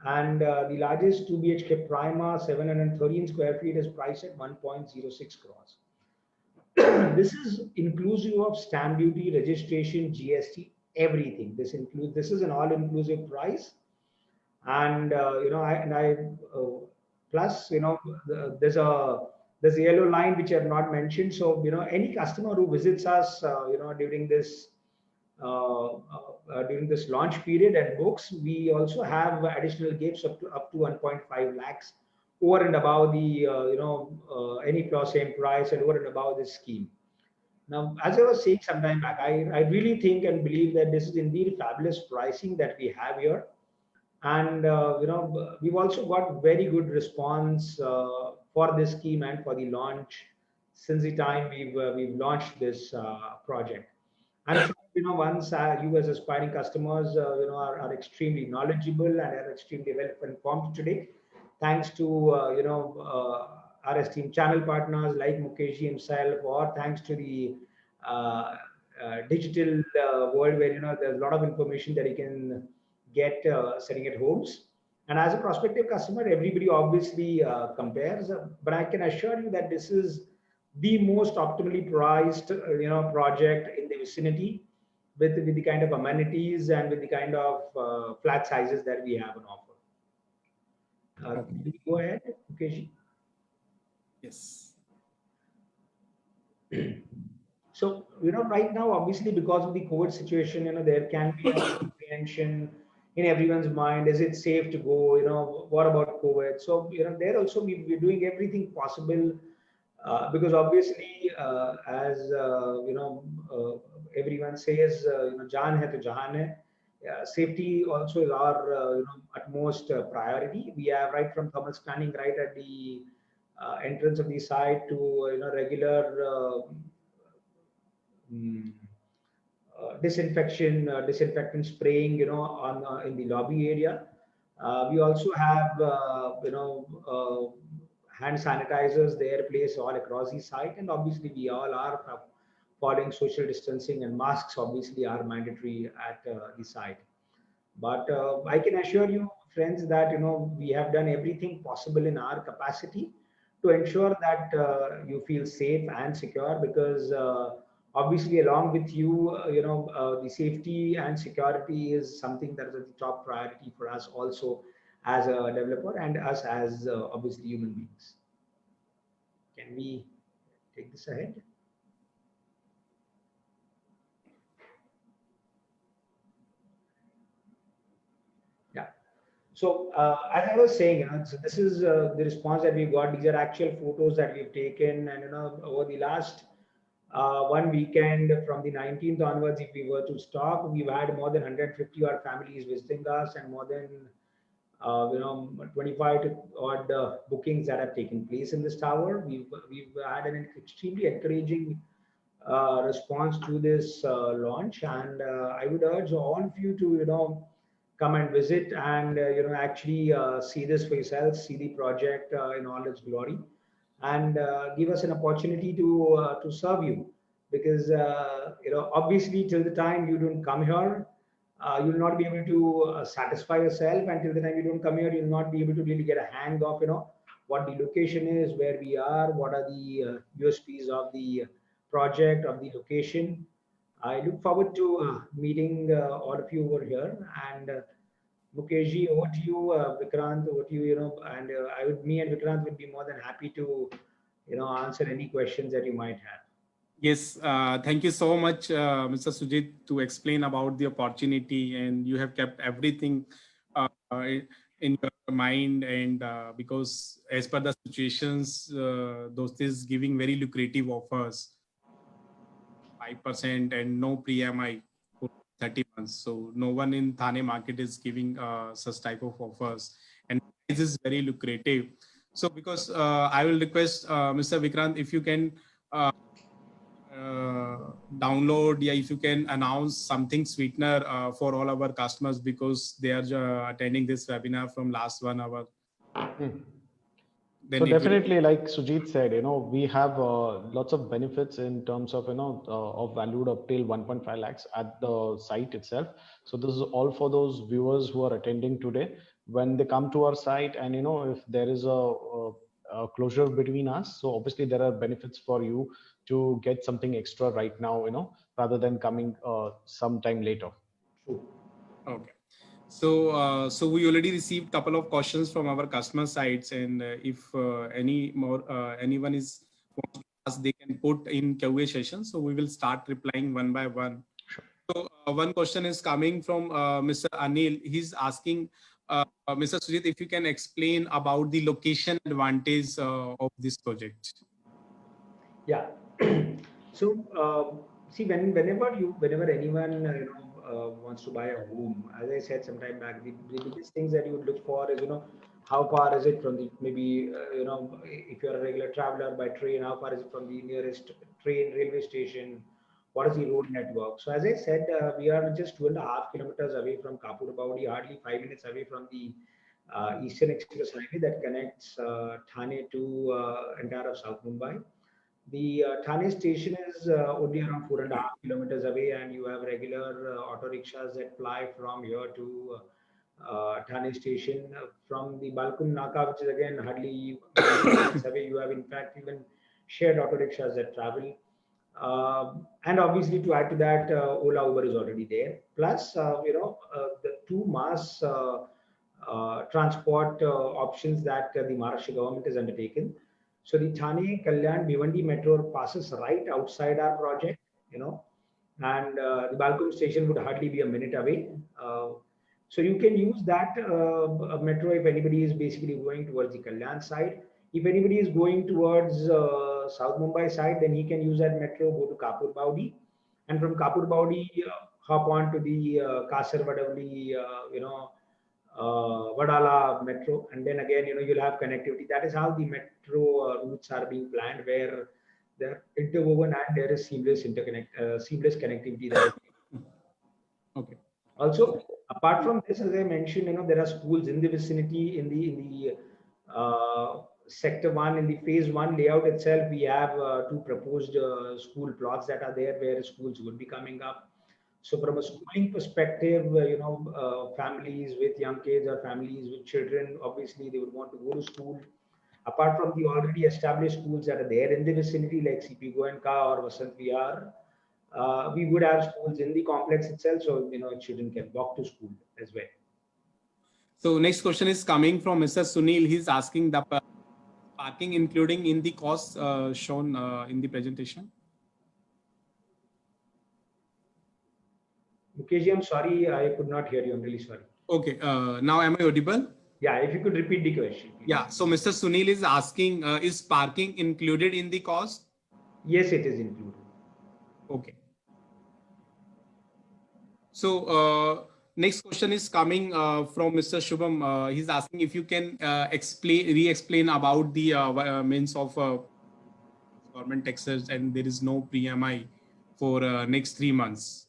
and the largest 2 BHK Prima 713 square feet is priced at 1.06 crores. This is inclusive of stamp duty, registration, GST, everything. This is an all-inclusive price, and plus there's a yellow line which I have not mentioned. So any customer who visits us during this launch period and books, we also have additional gifts up to 1.5 lakhs over and above the any floor same price and over and above this scheme. Now, as I was saying some time back, I really think and believe that this is indeed fabulous pricing that we have here. And we've also got very good response for this scheme and for the launch since the time we've launched this project. I'm sure once you as aspiring customers are extremely knowledgeable and are extremely well informed today, thanks to our esteemed channel partners like Mukeshji himself, or thanks to the digital world where there's a lot of information that you can get sitting at homes. And as a prospective customer, everybody obviously compares, but I can assure you that this is the most optimally priced project in the vicinity with the kind of amenities and with the kind of flat sizes that we have on offer. Can we go ahead, Mukeshji? Yes. So, right now, obviously, because of the COVID situation, there can be an apprehension in everyone's mind. Is it safe to go? What about COVID? So, there also we're doing everything possible because obviously, as everyone says, "Jaan hai to jahan hai." Safety also is our utmost priority. We have right from thermal scanning right at the entrance of the site to regular disinfectant spraying on in the lobby area. We also have hand sanitizers there placed all across the site, and obviously we all are following social distancing, and masks obviously are mandatory at the site. But I can assure you, friends, that we have done everything possible in our capacity to ensure that you feel safe and secure, because obviously along with you, the safety and security is something that is the top priority for us also as a developer and us as obviously human beings. Can we take this ahead? Yeah. So as I was saying, so this is the response that we got. These are actual photos that we've taken, and over the last one weekend from the 19th onwards, if we were to stop, we've had more than 150 odd families visiting us, and more than 25 to odd bookings that have taken place in this tower. We've had an extremely encouraging response to this launch, and I would urge all of you to come and visit and actually see this for yourselves, see the project in all its glory, and give us an opportunity to serve you, because obviously till the time you don't come here, you'll not be able to satisfy yourself, and till the time you don't come here, you'll not be able to really get a hang of what the location is, where we are, what are the USPs of the project, of the location. I look forward to meeting all of you over here. And Mukeshji, over to you, Vikrant, over to you, and me and Vikrant would be more than happy to, answer any questions that you might have. Yes, thank you so much, Mr. Sujit, to explain about the opportunity, and you have kept everything in your mind. And because as per the situations, those is giving very lucrative offers, 5% and no pre-MI for 30 months. So no one in Thane market is giving such type of offers, and this is very lucrative. So because I will request Mr. Vikrant, if you can download, yeah, if you can announce something sweetener for all our customers, because they are attending this webinar from last 1 hour. So definitely, like Sujit said, we have lots of benefits in terms of, of valued up till 1.5 lakhs at the site itself. So this is all for those viewers who are attending today. When they come to our site, and if there is a closure between us, so obviously there are benefits for you to get something extra right now, rather than coming sometime later. Okay. So, so we already received a couple of questions from our customer sites, and if anyone is wants to ask, they can put in Q&A session. So we will start replying one by one. Sure. So one question is coming from Mr. Anil. He's asking, Mr. Sujit, if you can explain about the location advantage of this project. Yeah. So see, whenever anyone wants to buy a home, as I said sometime back, the biggest things that you would look for is how far is it from the, maybe if you're a regular traveler by train, how far is it from the nearest train railway station, what is the road network. So as I said, we are just 2.5 kilometers away from Kapur Baudi, hardly 5 minutes away from the Eastern Express Highway that connects Thane to entire of South Mumbai. The Thane station is only around 4.5 kilometers away, and you have regular auto rickshaws that ply from here to Thane station. From the Balkum Naka, which is again hardly 5 minutes away, you have in fact even shared auto rickshaws that travel. And obviously, to add to that, Ola Uber is already there. Plus, the two mass transport options that the Maharashtra government has undertaken. So the Thane Kalyan Bhiwandi metro passes right outside our project, and the Balcom station would hardly be a minute away. So you can use that metro if anybody is basically going towards the Kalyan side. If anybody is going towards South Mumbai side, then he can use that metro, go to Kapur Baudi, and from Kapur Baudi, hop on to the Kasar Vadavali, Vadala metro, and then again, you'll have connectivity. That is how the metro routes are being planned, where they're interwoven and there is seamless connectivity there. Okay. Also, apart from this, as I mentioned, there are schools in the vicinity. In the sector 1, in the phase 1 layout itself, we have 2 proposed school plots that are there where schools would be coming up. So from a schooling perspective, families with young kids or families with children, obviously they would want to go to school. Apart from the already established schools that are there in the vicinity, like CP Goenka or Vasant Vihar, we would have schools in the complex itself, so children can walk to school as well. So next question is coming from Mr. Sunil. He's asking, the parking including in the cost shown in the presentation. Mukeshji, I'm sorry, I could not hear you. I'm really sorry. Okay, now am I audible? Yeah, if you could repeat the question. Please. Yeah, so Mr. Sunil is asking, is parking included in the cost? Yes, it is included. Okay. So next question is coming from Mr. Shubham. He's asking if you can re-explain about the means of government taxes, and there is no pre-MI for next 3 months.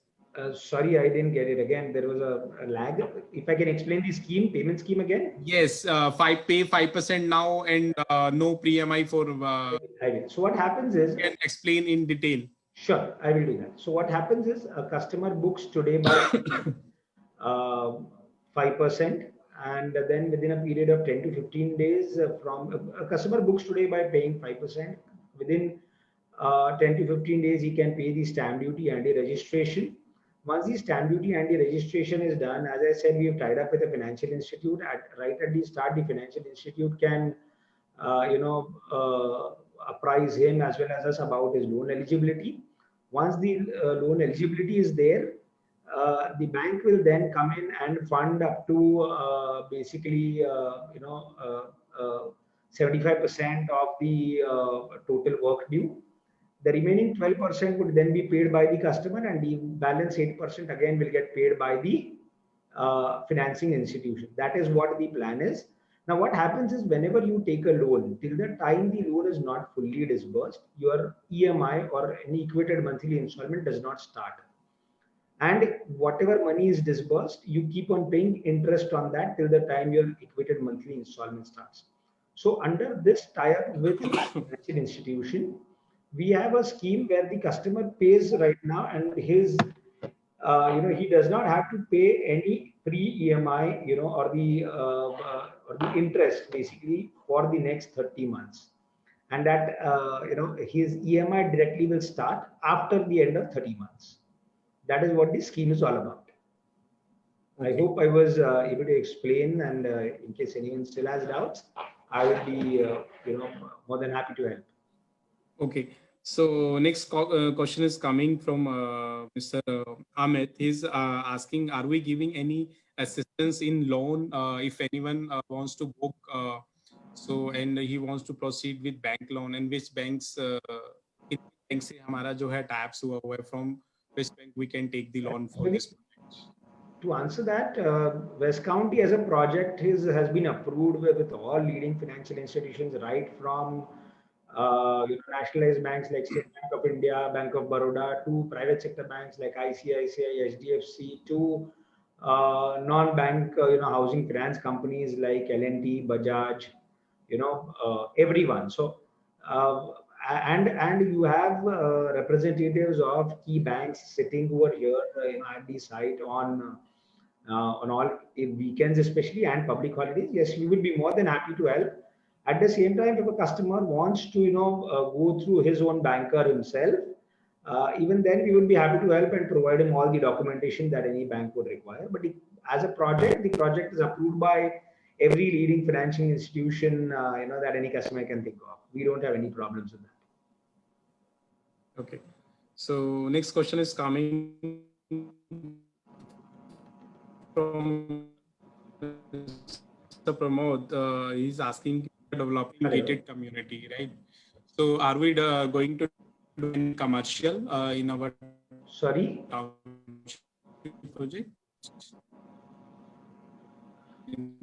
Sorry, I didn't get it. Again, there was a lag. If I can explain the payment scheme again. Yes, pay 5% now and no pre-MI for. I will. So what happens is. You can explain in detail. Sure, I will do that. So what happens is a customer books today by 5%, and then within a period of 10 to 15 days from a customer books today by paying 5%. Within 10 to 15 days, he can pay the stamp duty and the registration. Once the stamp duty and the registration is done, as I said, we have tied up with a financial institute. Right at the start, the financial institute can, apprise him as well as us about his loan eligibility. Once the loan eligibility is there, the bank will then come in and fund up to basically 75% of the total work due. The remaining 12% would then be paid by the customer, and the balance 8% again will get paid by the financing institution. That is what the plan is. Now, what happens is whenever you take a loan, till the time the loan is not fully disbursed, your EMI or any equated monthly installment does not start. And whatever money is disbursed, you keep on paying interest on that till the time your equated monthly installment starts. So under this tie-up with the financial institution, we have a scheme where the customer pays right now, and his he does not have to pay any pre-EMI, or the interest basically for the next 30 months. And that, his EMI directly will start after the end of 30 months. That is what this scheme is all about. Okay. I hope I was able to explain, and in case anyone still has doubts, I will be, more than happy to help. Okay. So next question is coming from Mr. Amit. He's asking, are we giving any assistance in loan if anyone wants to book? And he wants to proceed with bank loan, and which banks bank से हमारा जो है taps हुआ है, from which bank we can take the loan for this project? To answer that, West County as a project has been approved with all leading financial institutions, right from nationalized banks like State Bank of India, Bank of Baroda, to private sector banks like ICICI, HDFC, to non-bank housing finance companies like L&T, Bajaj, everyone. So and you have representatives of key banks sitting over here at the site on all weekends especially, and public holidays. Yes, we will be more than happy to help. At the same time, if a customer wants to go through his own banker himself, even then we would be happy to help and provide him all the documentation that any bank would require. But as a project, the project is approved by every leading financial institution that any customer can think of. We don't have any problems with that. Okay. So next question is coming from Mr. Pramod. He's asking, developing gated community, right? So are we going to do in commercial in our project? In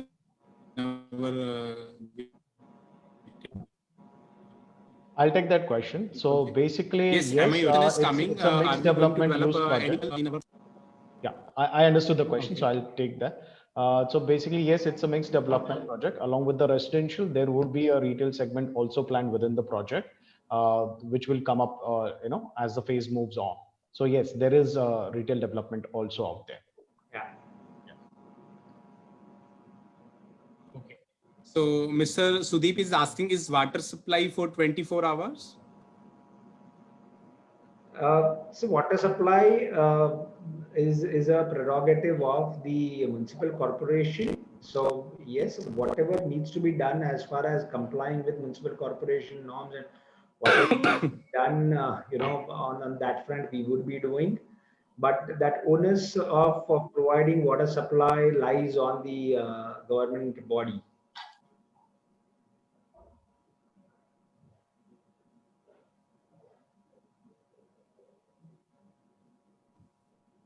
our, I'll take that question. So basically, yes, it's a mixed development use project. Yeah, I understood the question, okay. So I'll take that. So basically, yes, it's a mixed development project. Along with the residential, there would be a retail segment also planned within the project, which will come up, as the phase moves on. So yes, there is retail development also out there. Yeah. Okay. So Mr. Sudeep is asking, is water supply for 24 hours? So water supply is a prerogative of the municipal corporation. So yes, whatever needs to be done as far as complying with municipal corporation norms and whatever needs to be done, on that front, we would be doing. But that onus of providing water supply lies on the government body.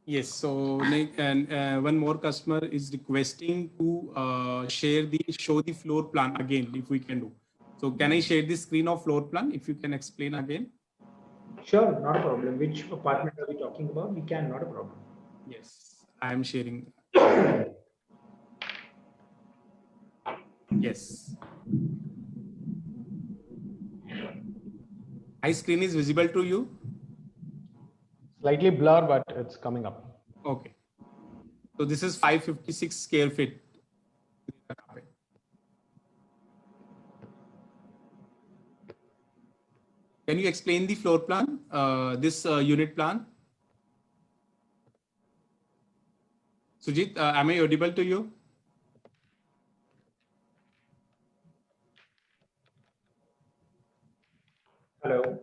Yes. So and one more customer is requesting to show the floor plan again, if we can do. So can I share the screen of floor plan if you can explain again? Sure, not a problem. Which apartment are we talking about? We can, not a problem. Yes, I am sharing. Yes. My screen is visible to you? Slightly blur, but it's coming up. Okay. So this is 556 square feet Can you explain the floor plan, this unit plan? Sujit, am I audible to you? Hello.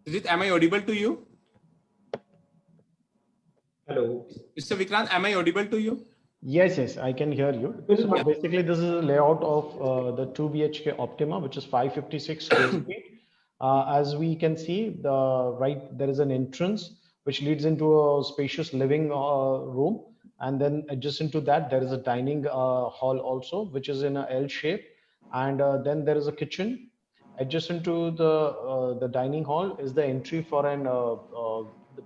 Sujit, am I audible to you? Hello. Mr. Vikrant, am I audible to you? Yes, I can hear you. Well, So basically, this is a layout of the 2 BHK Optima, which is 556 square feet. As we can see, there is an entrance which leads into a spacious living room, and then adjacent to that, there is a dining hall also, which is in a L shape, and then there is a kitchen. Adjacent to the dining hall is the entry for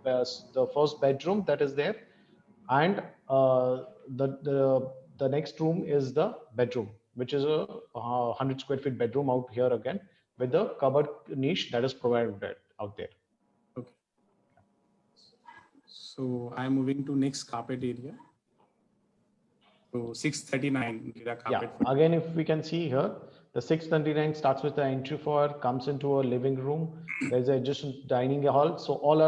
the first bedroom that is there, and the next room is the bedroom, which is a 100 square feet bedroom out here again, with the cupboard niche that is provided out there. Okay. So I'm moving to next carpet area. So 639 carpet. Yeah, again, if we can see here, the 639 starts with the entry for, comes into a living room. There's an adjacent dining hall. So all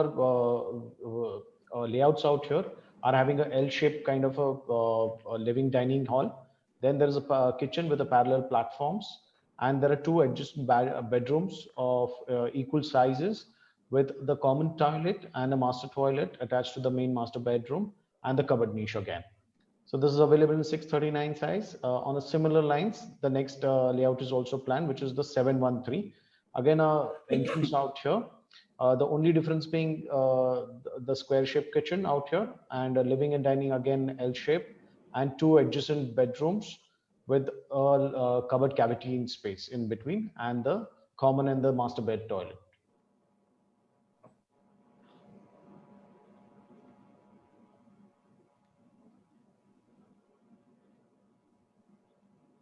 our layouts out here are having a L-shaped kind of a living dining hall. Then there's a kitchen with the parallel platforms, and there are two adjacent bedrooms of equal sizes, with the common toilet and a master toilet attached to the main master bedroom, and the cupboard niche again. So this is available in 639 size. On a similar lines, the next layout is also planned, which is the 713. Again, entrance out here. The only difference being the square-shaped kitchen out here, and living and dining again L-shape, and two adjacent bedrooms with a cupboard cavity in space in between, and the common and the master bed toilet.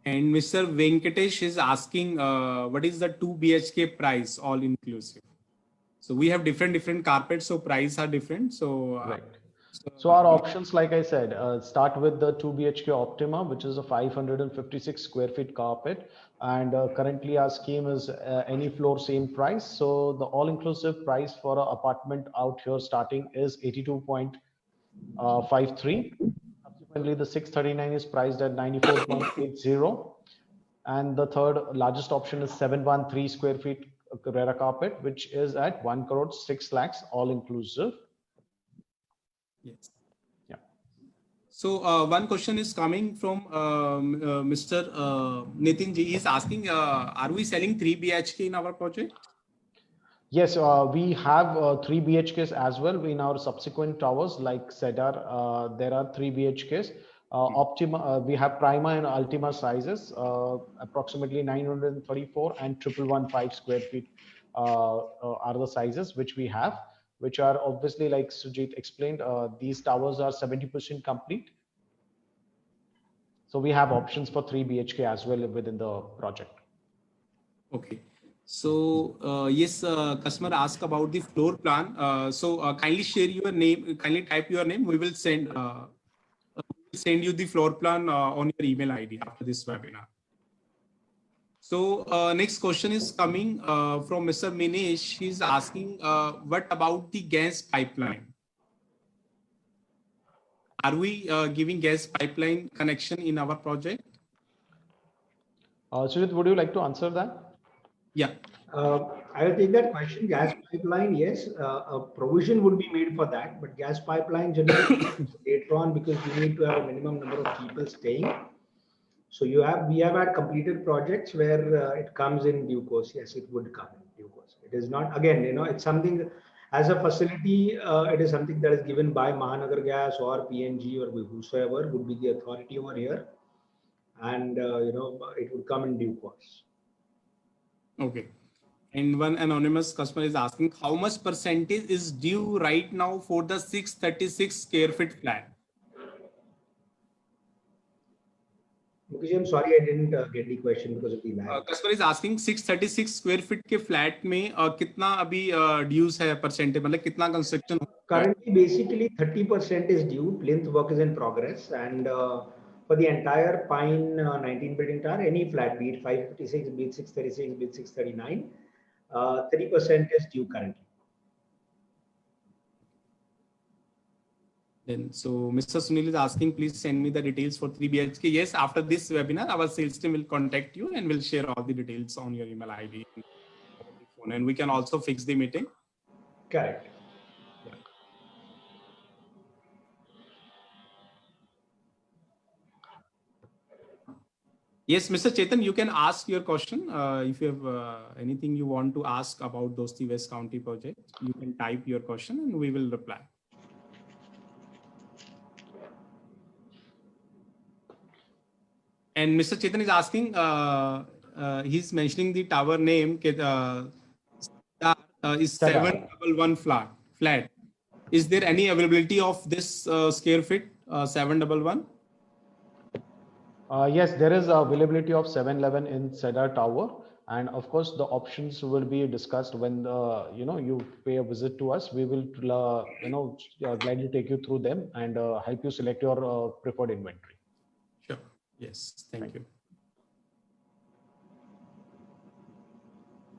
And Mr. Venkatesh is asking, what is the 2 BHK price, all inclusive? So we have different carpets, so price are different. So right. So our options, like I said, start with the 2 BHK Optima, which is a 556 square feet carpet. And currently our scheme is any floor, same price. So the all-inclusive price for an apartment out here starting is 82.53. Subsequently, the 639 is priced at 94.80. And the third largest option is 713 square feet Carrera carpet, which is at 1 crore 6 lakhs, all inclusive. Yes. Yeah. So one question is coming from Mr. Nitin ji. He is asking, are we selling 3 BHK in our project? Yes, we have 3 BHKs as well in our subsequent towers like Cedar. There are 3 BHKs. Optima, we have Prima and Ultima sizes, approximately 934 and 1115 square feet are the sizes which we have, which are obviously, like Sujit explained, these towers are 70% complete. So we have options for 3 BHK as well within the project. Okay. So yes, customer asked about the floor plan. Kindly share your name, kindly type your name. We will send you the floor plan on your email ID after this webinar. So next question is coming from Mr. Minesh. He's asking, what about the gas pipeline? Are we giving gas pipeline connection in our project? Sujit, would you like to answer that? Yeah. I will take that question. Gas pipeline, yes, a provision would be made for that, but gas pipeline generally later on, because you need to have a minimum number of people staying. So we have had completed projects where it comes in due course. Yes, it would come in due course. It is not, again, it's something as a facility. It is something that is given by Mahanagar Gas or PNG or whosoever would be the authority over here, and it would come in due course. Okay. And one anonymous customer is asking, how much percentage is due right now for the 636 square feet flat? Mukesh, I'm sorry, I didn't get the question because of the lag. Customer is asking 636 square feet के flat में कितना अभी dues है percentage, मतलब कितना construction? Currently, basically 30% is due. Plinth work is in progress, and for the entire Pine 19 building tower, any flat, be it 556, be it 636, be it 639, 30% is due currently. Then, so Mr. Sunil is asking, please send me the details for 3 BHK. Yes, after this webinar, our sales team will contact you and will share all the details on your email ID and over the phone. And we can also fix the meeting. Correct. Yes, Mr. Chetan, you can ask your question. If you have anything you want to ask about Dosti West County project, you can type your question and we will reply. And Mr. Chetan is asking, he's mentioning the tower name is 711 flat. Is there any availability of this square feet 711? Yes, there is availability of 711 in Cedar Tower, and of course the options will be discussed when you pay a visit to us. We will gladly take you through them and help you select your preferred inventory. Sure. Yes. Thank you.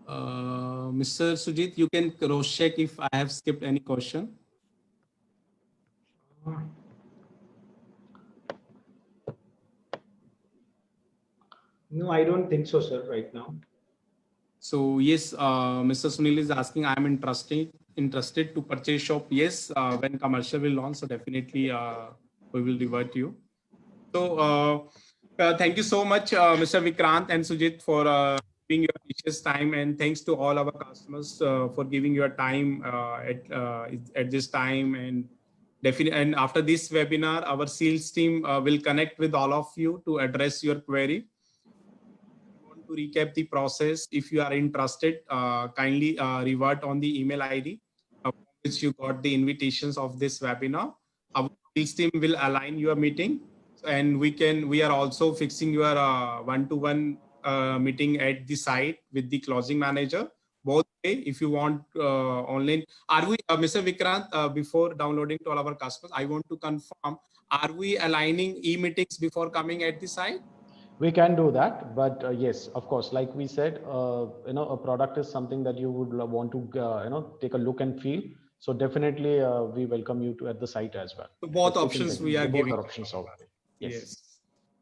Mr. Sujit, you can cross check if I have skipped any question. No, I don't think so, sir, right now. So yes, Mr. Sunil is asking, I'm interested to purchase shop. Yes, when commercial will launch, so definitely we will revert you. So thank you so much, Mr. Vikrant and Sujit, for giving your precious time, and thanks to all our customers for giving your time at this time. And definitely, and after this webinar, our sales team will connect with all of you to address your query. To recap the process, if you are interested, kindly revert on the email ID which you got the invitations of this webinar. Our sales team will align your meeting, and we are also fixing your one-to-one meeting at the site with the closing manager. Both way, if you want online. Are we, Mr. Vikrant, before downloading to all our customers, I want to confirm, are we aligning e-meetings before coming at the site? We can do that, but yes, of course, like we said, a product is something that you would want to, take a look and feel. So definitely, we welcome you to at the site as well. So both options we are giving. Both options out. Yes.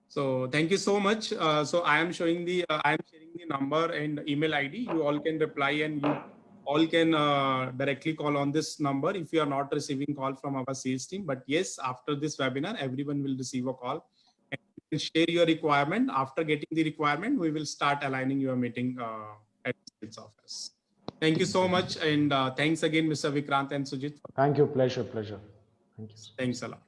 So thank you so much. So I am showing I am sharing the number and email ID. You all can reply, and you all can directly call on this number if you are not receiving call from our sales team. But yes, after this webinar, everyone will receive a call. Share your requirement. After getting the requirement, we will start aligning your meeting at the sales office. Thank you so much, and thanks again, Mr. Vikrant and Sujit. Thank you. Pleasure. Thank you. Thanks a lot.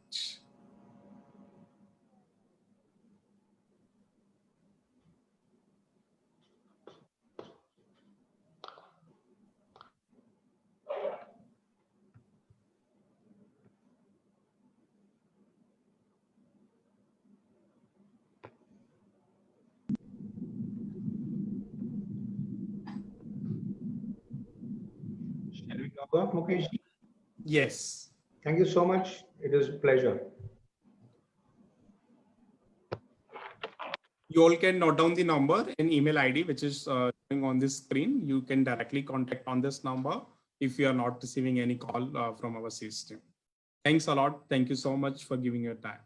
Shall we log off, Mukesh? Yes. Thank you so much. It was a pleasure. You all can note down the number and email ID, which is showing on this screen. You can directly contact on this number if you are not receiving any call from our sales team. Thanks a lot. Thank you so much for giving your time.